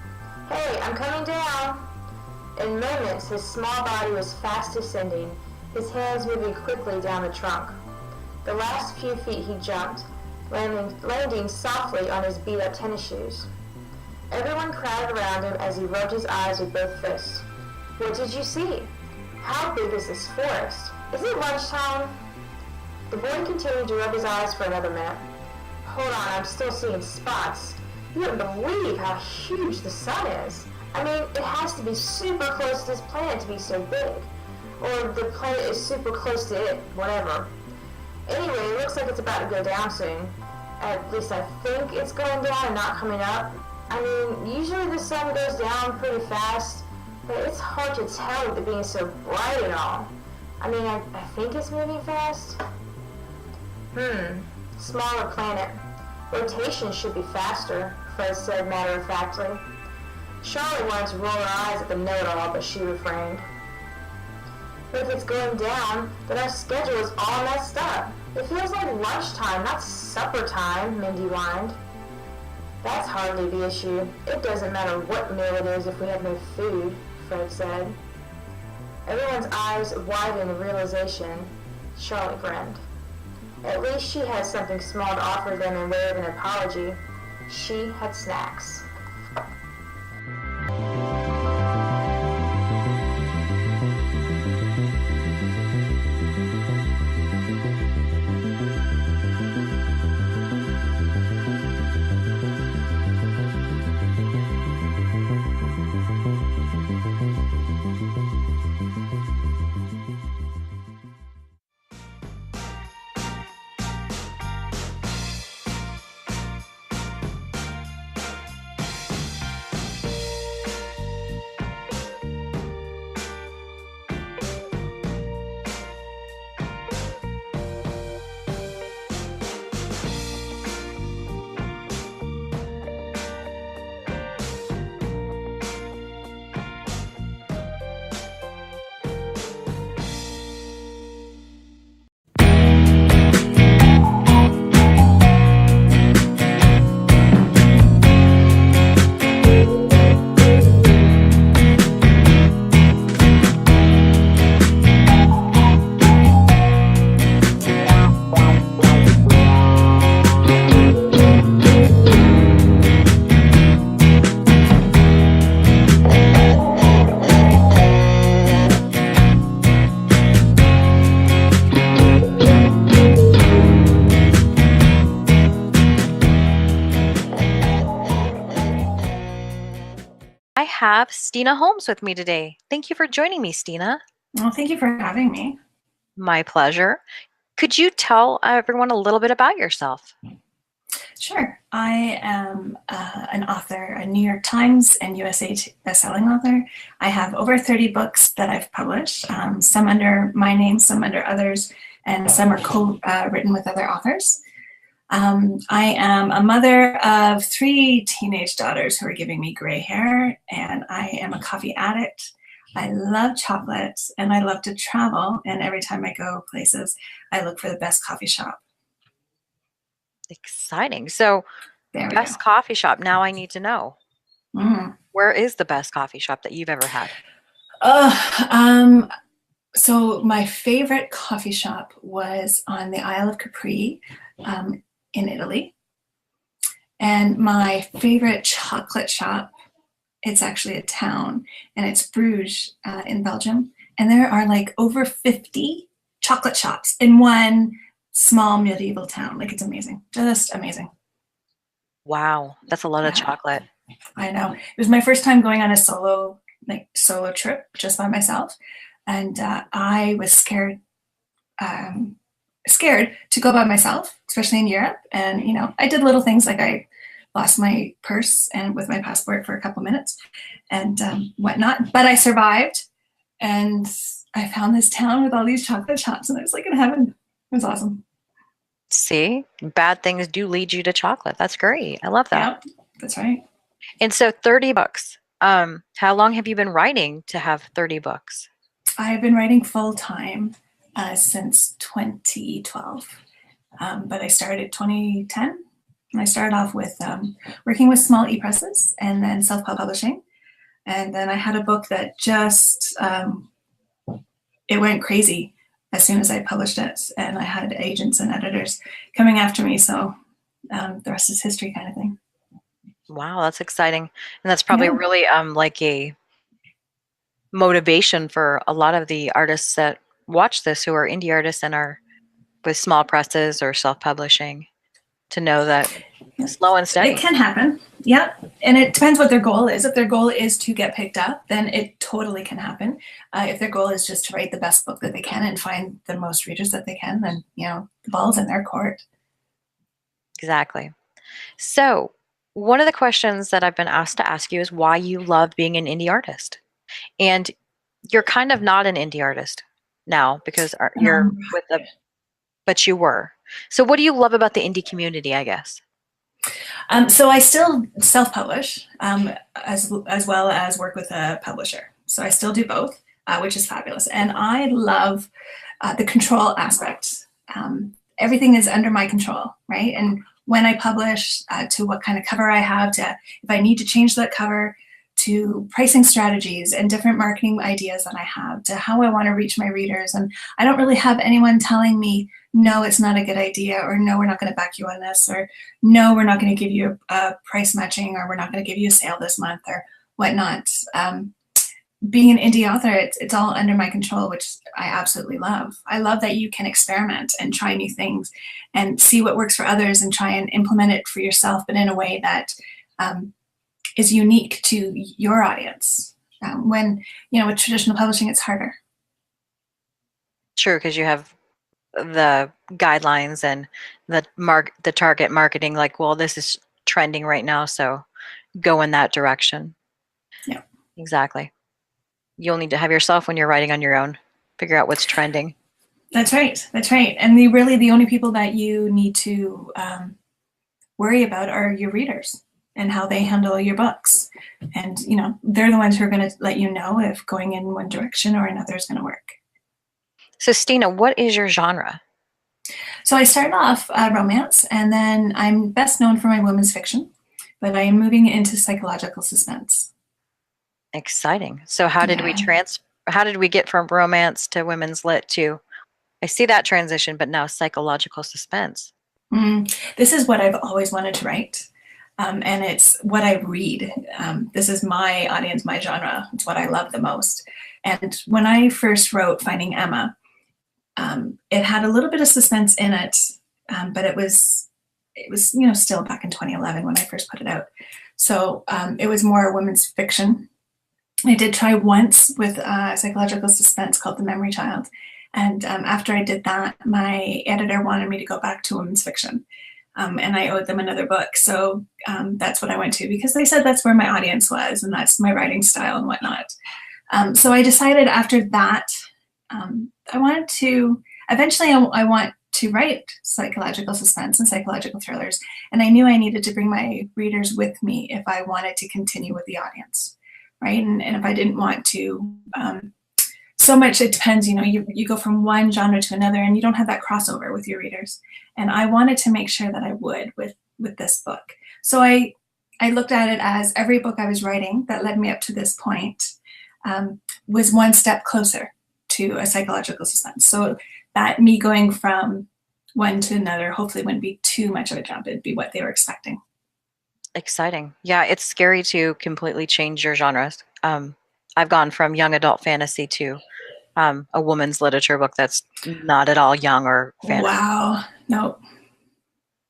Hey, I'm coming down! In moments, his small body was fast descending, his hands moving quickly down the trunk. The last few feet he jumped, landing softly on his beat-up tennis shoes. Everyone crowded around him as he rubbed his eyes with both fists. What did you see? How big is this forest? Is it lunchtime? The boy continued to rub his eyes for another minute. Hold on, I'm still seeing spots. You wouldn't believe how huge the sun is. I mean, it has to be super close to this planet to be so big. Or the planet is super close to it, whatever. Anyway, it looks like it's about to go down soon. At least I think it's going down and not coming up. I mean, usually the sun goes down pretty fast, but it's hard to tell with it being so bright and all. I mean, I think it's moving fast. Smaller planet. Rotation should be faster, Fred said matter-of-factly. Charlotte wanted to roll her eyes at the know-it-all, but she refrained. But if it's going down, then our schedule is all messed up. It feels like lunchtime, not supper time, Mindy whined. That's hardly the issue. It doesn't matter what meal it is if we have no food, Fred said. Everyone's eyes widened in realization. Charlotte grinned. At least she had something small to offer them in way of an apology. She had snacks. I have Steena Holmes with me today. Thank you for joining me, Steena. Well, thank you for having me. My pleasure. Could you tell everyone a little bit about yourself? Sure. I am an author, a New York Times and USA bestselling author. I have over 30 books that I've published, some under my name, some under others, and some are co-written with other authors. I am a mother of 3 teenage daughters who are giving me gray hair, and I am a coffee addict. I love chocolate, and I love to travel, and every time I go places, I look for the best coffee shop. Exciting. So, best coffee shop. Now I need to know. Where is the best coffee shop that you've ever had? So my favorite coffee shop was on the Isle of Capri in Italy. And my favorite chocolate shop, it's actually a town, and it's Bruges in Belgium. And there are like over 50 chocolate shops in one small medieval town. Like, it's amazing. Just amazing. Wow. That's a lot of chocolate. I know. It was my first time going on a solo trip just by myself. And I was scared to go by myself, especially in Europe. And, you know, I did little things like I lost my purse and with my passport for a couple minutes and whatnot. But I survived, and I found this town with all these chocolate shops, and I was like in heaven. It was awesome. See, bad things do lead you to chocolate. That's great. I love that. Yeah, that's right. And so 30 books. How long have you been writing to have 30 books? I've been writing full-time since 2012, but I started 2010. And I started off with working with small e-presses and then self-publishing. And then I had a book that just, it went crazy as soon as I published it. And I had agents and editors coming after me. So the rest is history kind of thing. Wow, that's exciting. And that's probably really like a motivation for a lot of the artists that watch this who are indie artists and are with small presses or self-publishing to know that slow and steady. It can happen. Yeah. And it depends what their goal is. If their goal is to get picked up, then it totally can happen. If their goal is just to write the best book that they can and find the most readers that they can, then, you know, the ball's in their court. Exactly. So one of the questions that I've been asked to ask you is why you love being an indie artist. And you're kind of not an indie artist now because you're with a, but you were. So what do you love about the indie community, I guess? So I still self-publish as well as work with a publisher. So I still do both, which is fabulous. And I love the control aspect. Everything is under my control, right? And when I publish, to what kind of cover I have, to if I need to change that cover, to pricing strategies and different marketing ideas that I have, to how I want to reach my readers. And I don't really have anyone telling me, no, it's not a good idea, or no, we're not going to back you on this, or no, we're not going to give you a price matching, or we're not going to give you a sale this month, or whatnot. Being an indie author, it's all under my control, which I absolutely love. I love that you can experiment and try new things and see what works for others and try and implement it for yourself, but in a way that is unique to your audience. When, with traditional publishing, it's harder. True, because you have the guidelines and the target marketing, like, well, this is trending right now, so go in that direction. Yeah. Exactly. You'll need to have yourself when you're writing on your own, figure out what's trending. That's right. That's right. And the only people that you need to worry about are your readers and how they handle your books. And, they're the ones who are going to let you know if going in one direction or another is going to work. So, Steena, what is your genre? So I started off romance, and then I'm best known for my women's fiction, but I am moving into psychological suspense. Exciting. So how did we get from romance to women's lit to, I see that transition, but now psychological suspense? This is what I've always wanted to write. And it's what I read. This is my audience, my genre. It's what I love the most. And when I first wrote Finding Emma, it had a little bit of suspense in it, but it was still back in 2011 when I first put it out. So it was more women's fiction. I did try once with psychological suspense called The Memory Child. And after I did that, my editor wanted me to go back to women's fiction. And I owed them another book. So that's what I went to, because they said that's where my audience was and that's my writing style and whatnot. So I decided after that, I want to write psychological suspense and psychological thrillers. And I knew I needed to bring my readers with me if I wanted to continue with the audience, right? And if I didn't want to, so much, it depends, you go from one genre to another and you don't have that crossover with your readers. And I wanted to make sure that I would with this book. So I looked at it as every book I was writing that led me up to this point was one step closer to a psychological suspense. So that me going from one to another hopefully wouldn't be too much of a jump. It'd be what they were expecting. Exciting. Yeah, it's scary to completely change your genres. I've gone from young adult fantasy to a woman's literature book that's not at all young or fantasy. Wow. No.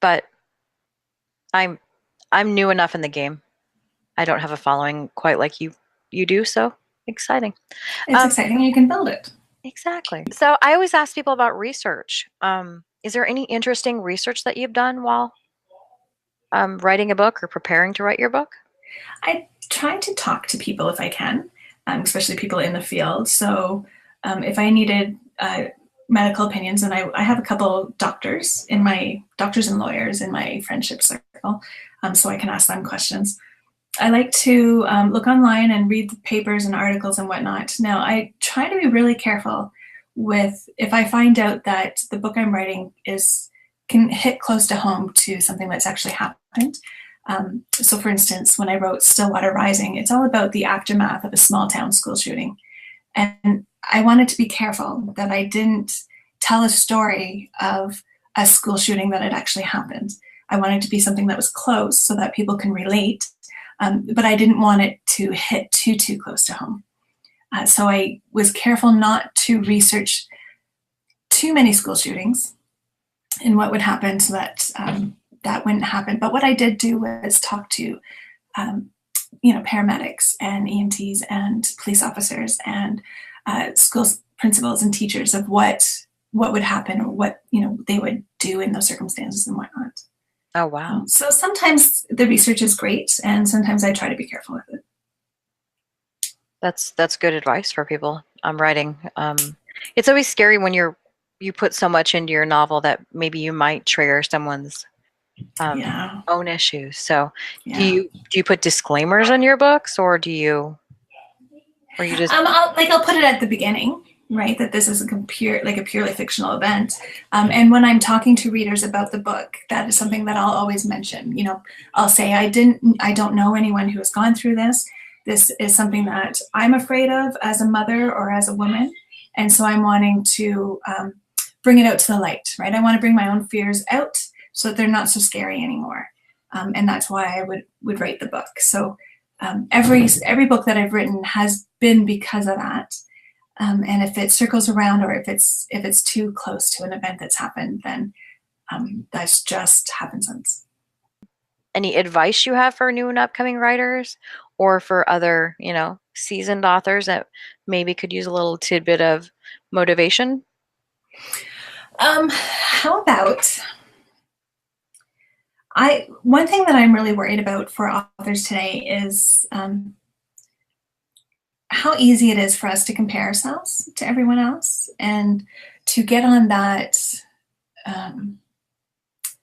But I'm new enough in the game. I don't have a following quite like you do, so exciting. It's exciting. You can build it. Exactly. So I always ask people about research. Is there any interesting research that you've done while writing a book or preparing to write your book? I try to talk to people if I can, especially people in the field. So if I needed medical opinions, and I have a couple doctors and lawyers in my friendship circle, so I can ask them questions. I like to look online and read the papers and articles and whatnot. Now, I try to be really careful with if I find out that the book I'm writing can hit close to home to something that's actually happened. So for instance, when I wrote Stillwater Rising, it's all about the aftermath of a small town school shooting. And I wanted to be careful that I didn't tell a story of a school shooting that had actually happened. I wanted to be something that was close so that people can relate, but I didn't want it to hit too close to home. So I was careful not to research too many school shootings and what would happen so that that wouldn't happen. But what I did do was talk to, paramedics and EMTs and police officers and school principals and teachers of what would happen or what they would do in those circumstances and whatnot. Oh wow! So sometimes the research is great, and sometimes I try to be careful with it. That's good advice for people. I'm writing. It's always scary when you put so much into your novel that maybe you might trigger someone's Yeah. own issues. So Yeah. do you put disclaimers on your books, or do you just I'll put it at the beginning, right? That this is a purely fictional event. And when I'm talking to readers about the book, that is something that I'll always mention. I'll say I don't know anyone who has gone through this. This is something that I'm afraid of as a mother or as a woman, and so I'm wanting to bring it out to the light, right? I want to bring my own fears out so that they're not so scary anymore, and that's why I would write the book. So. Every book that I've written has been because of that. And if it circles around, or if it's too close to an event that's happened, then that's just happenstance. any advice you have for new and upcoming writers, or for other, seasoned authors that maybe could use a little tidbit of motivation? How about one thing that I'm really worried about for authors today is how easy it is for us to compare ourselves to everyone else, and to get on that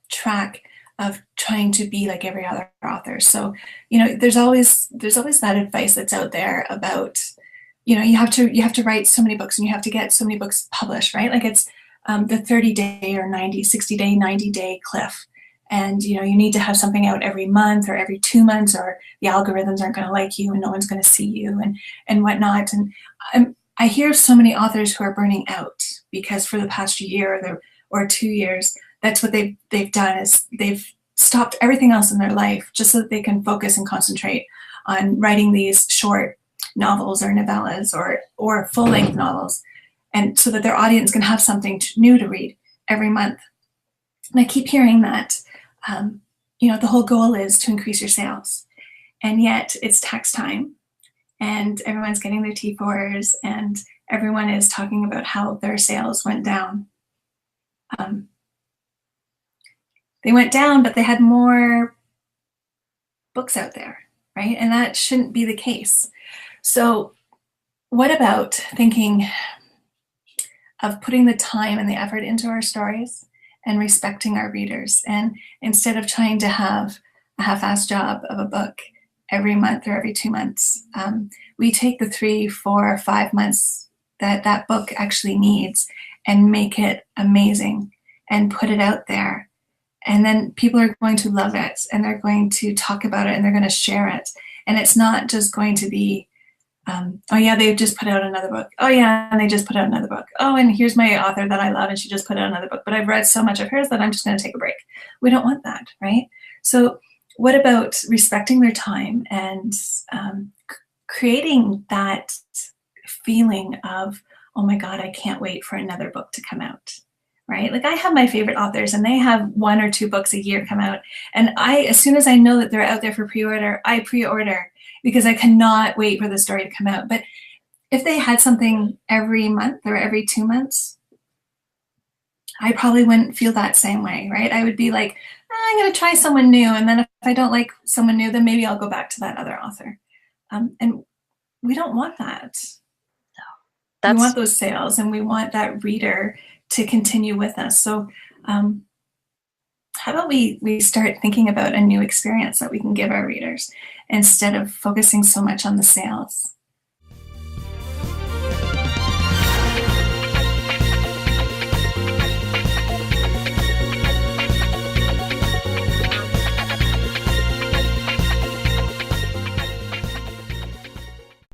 track of trying to be like every other author. So, there's always that advice that's out there about, you have to write so many books and you have to get so many books published, right? Like it's the 30-day or 60-day, 90-day cliff. And, you need to have something out every month or every 2 months, or the algorithms aren't going to like you and no one's going to see you and whatnot. And I hear so many authors who are burning out because for the past year or 2 years, that's what they've done, is they've stopped everything else in their life just so that they can focus and concentrate on writing these short novels or novellas or full-length novels, and so that their audience can have something new to read every month. And I keep hearing that the whole goal is to increase your sales, and yet it's tax time and everyone's getting their T4s and everyone is talking about how their sales went down. They went down, but they had more books out there, right? And that shouldn't be the case. So what about thinking of putting the time and the effort into our stories and respecting our readers? And instead of trying to have a half-assed job of a book every month or every 2 months, we take the 3, 4, 5 months that book actually needs and make it amazing and put it out there. And then people are going to love it, and they're going to talk about it, and they're going to share it. And it's not just going to be, oh yeah, they've just put out another book. Oh yeah, and they just put out another book. Oh, and here's my author that I love, and she just put out another book. But I've read so much of hers that I'm just going to take a break. We don't want that, right? So what about respecting their time and creating that feeling of, oh my God, I can't wait for another book to come out, right? Like I have my favorite authors and they have 1 or 2 books a year come out. And as soon as I know that they're out there for pre-order, I pre-order because I cannot wait for the story to come out. But if they had something every month or every 2 months, I probably wouldn't feel that same way, right? I would be like, I'm going to try someone new. And then if I don't like someone new, then maybe I'll go back to that other author. And we don't want that. No. We want those sales and we want that reader to continue with us. So how about we start thinking about a new experience that we can give our readers instead of focusing so much on the sales.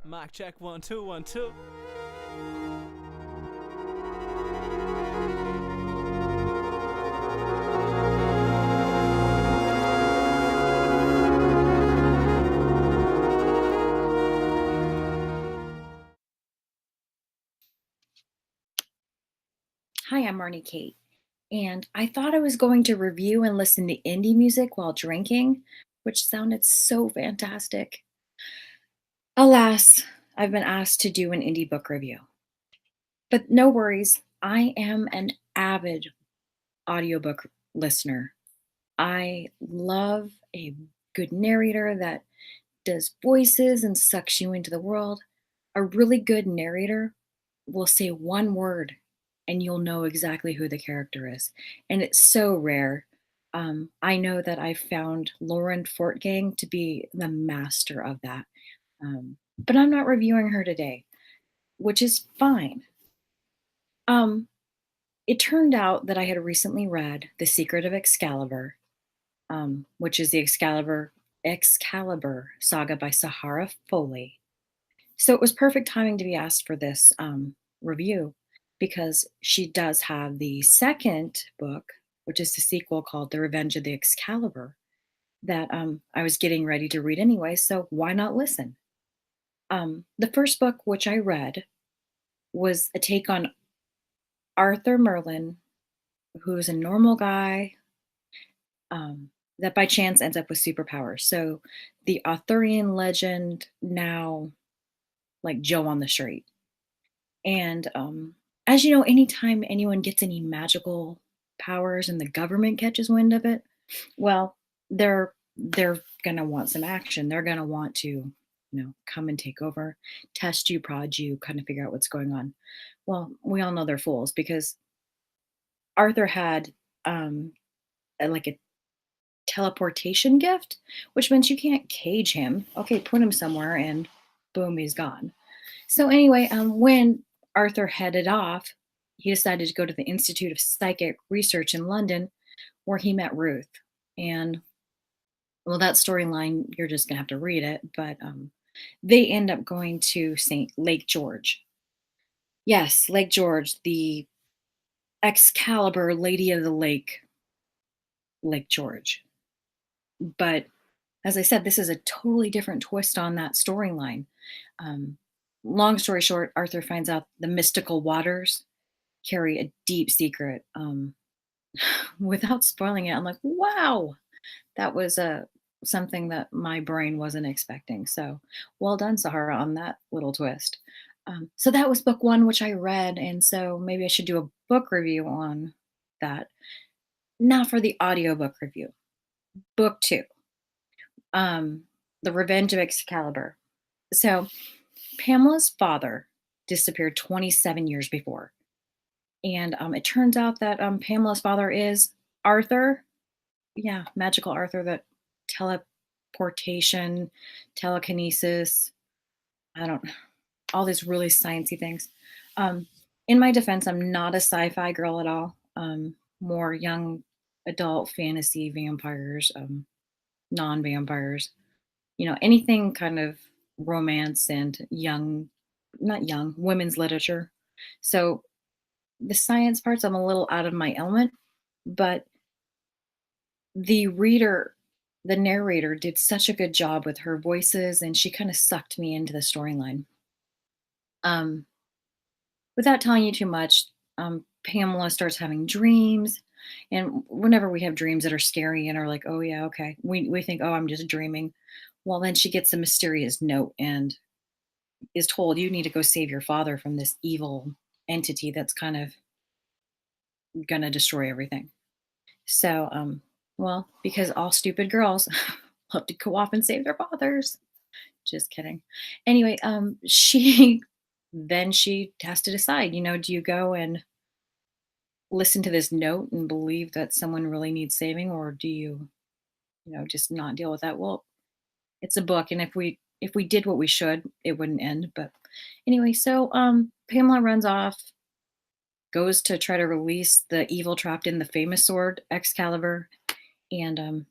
Mic check 1 2 1 2. Hi, I'm Marnie Cate, and I thought I was going to review and listen to indie music while drinking, which sounded so fantastic. Alas, I've been asked to do an indie book review. But no worries, I am an avid audiobook listener. I love a good narrator that does voices and sucks you into the world. A really good narrator will say one word and you'll know exactly who the character is. And it's so rare. I know that I found Lauren Fortgang to be the master of that. But I'm not reviewing her today, which is fine. It turned out that I had recently read The Secret of Excalibur, which is the Excalibur saga by Sahara Foley. So it was perfect timing to be asked for this review, because she does have the second book, which is the sequel called The Revenge of the Excalibur, that I was getting ready to read anyway, so why not listen? The first book, which I read, was a take on Arthur Merlin, who's a normal guy that by chance ends up with superpowers. So the Arthurian legend, now like Joe on the street. And as you know, anytime anyone gets any magical powers and the government catches wind of it, well, they're gonna want some action. They're gonna want to, come and take over, test you, prod you, kind of figure out what's going on. Well, we all know they're fools, because Arthur had like a teleportation gift, which means you can't cage him. Okay, put him somewhere and boom, he's gone. So anyway, when Arthur headed off, he decided to go to the Institute of Psychic Research in London, where he met Ruth. And well, that storyline, you're just gonna have to read it, but they end up going to Lake George. Yes, Lake George, the Excalibur Lady of the Lake, Lake George. But as I said, this is a totally different twist on that storyline. Long story short, Arthur finds out the mystical waters carry a deep secret. Without spoiling it, I'm like, wow, that was something that my brain wasn't expecting. So well done, Sahara, on that little twist. So that was book one, which I read, and so maybe I should do a book review on that. Now for the audiobook review. Book two, The Revenge of Excalibur. So Pamela's father disappeared 27 years before. And it turns out that Pamela's father is Arthur. Yeah, magical Arthur, that teleportation, telekinesis, all these really sciencey things. In my defense, I'm not a sci-fi girl at all. More young adult fantasy vampires, non-vampires, anything kind of romance and women's literature. So the science parts, I'm a little out of my element, but the narrator did such a good job with her voices, and she kind of sucked me into the storyline. Without telling you too much, Pamela starts having dreams, and whenever we have dreams that are scary and are like, oh yeah, okay, we think, oh, I'm just dreaming. Well, then she gets a mysterious note and is told, you need to go save your father from this evil entity that's kind of gonna destroy everything. So, well, because all stupid girls love to go off and save their fathers. Just kidding. Anyway, she has to decide, do you go and listen to this note and believe that someone really needs saving, or do you, just not deal with that? Well, it's a book, and if we did what we should, it wouldn't end. But anyway, so Pamela runs off, goes to try to release the evil trapped in the famous sword Excalibur, and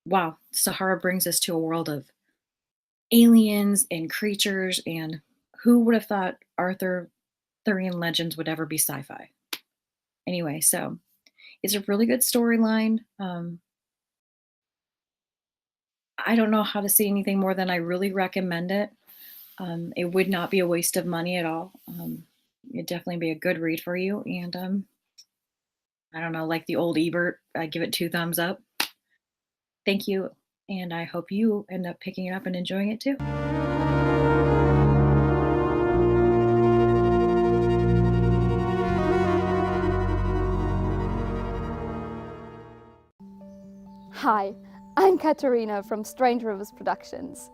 wow, Sahara brings us to a world of aliens and creatures, and who would have thought Arthurian legends would ever be sci-fi? Anyway, so it's a really good storyline. I don't know how to say anything more than I really recommend it. It would not be a waste of money at all. It'd definitely be a good read for you. And I don't know, like the old Ebert, I give it 2 thumbs up. Thank you. And I hope you end up picking it up and enjoying it too. Hi, I'm Katerina from Strangerivers Productions.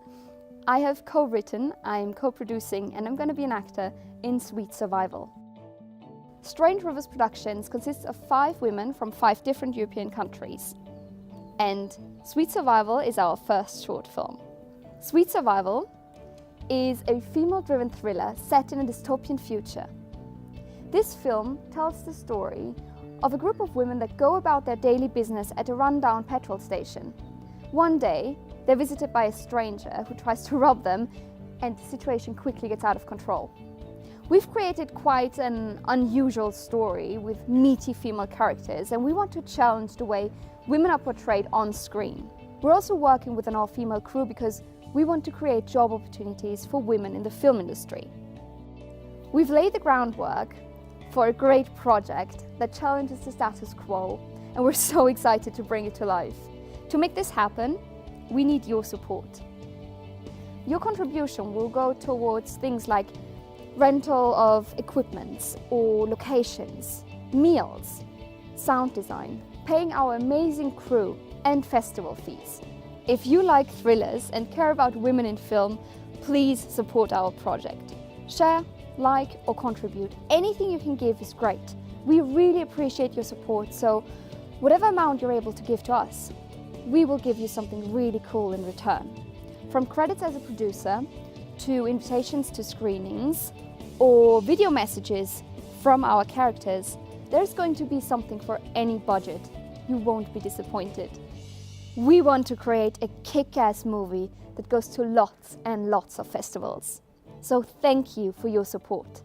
I have co-written, I'm co-producing, and I'm going to be an actor in Sweet Survival. Strange Rivers Productions consists of 5 women from 5 different European countries. And Sweet Survival is our first short film. Sweet Survival is a female-driven thriller set in a dystopian future. This film tells the story of a group of women that go about their daily business at a rundown petrol station. One day, they're visited by a stranger who tries to rob them, and the situation quickly gets out of control. We've created quite an unusual story with meaty female characters, and we want to challenge the way women are portrayed on screen. We're also working with an all-female crew because we want to create job opportunities for women in the film industry. We've laid the groundwork for a great project that challenges the status quo, and we're so excited to bring it to life. To make this happen, we need your support. Your contribution will go towards things like rental of equipment or locations, meals, sound design, paying our amazing crew, and festival fees. If you like thrillers and care about women in film, please support our project. Share, like, or contribute. Anything you can give is great. We really appreciate your support, so whatever amount you're able to give to us, we will give you something really cool in return. From credits as a producer, to invitations to screenings, or video messages from our characters, there's going to be something for any budget. You won't be disappointed. We want to create a kick-ass movie that goes to lots and lots of festivals. So thank you for your support.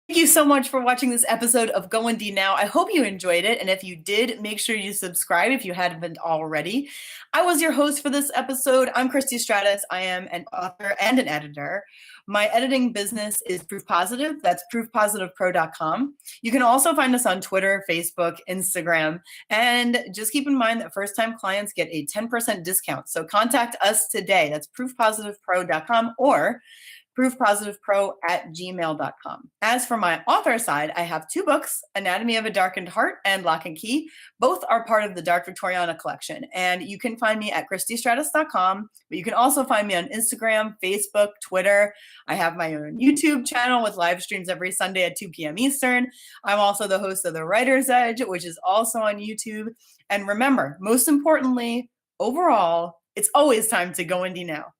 Thank you so much for watching this episode of GoIndieNow. I hope you enjoyed it, and if you did, make sure you subscribe if you hadn't already. I was your host for this episode. I'm Christie Stratos. I am an author and an editor. My editing business is Proof Positive. That's proofpositivepro.com. You can also find us on Twitter, Facebook, Instagram, and just keep in mind that first-time clients get a 10% discount. So contact us today. That's proofpositivepro.com or proofpositivepro@gmail.com. As for my author side, I have 2 books, Anatomy of a Darkened Heart and Lock and Key. Both are part of the Dark Victoriana collection. And you can find me at christiestratos.com, but you can also find me on Instagram, Facebook, Twitter. I have my own YouTube channel with live streams every Sunday at 2 p.m. Eastern. I'm also the host of The Writer's Edge, which is also on YouTube. And remember, most importantly, overall, it's always time to go indie now.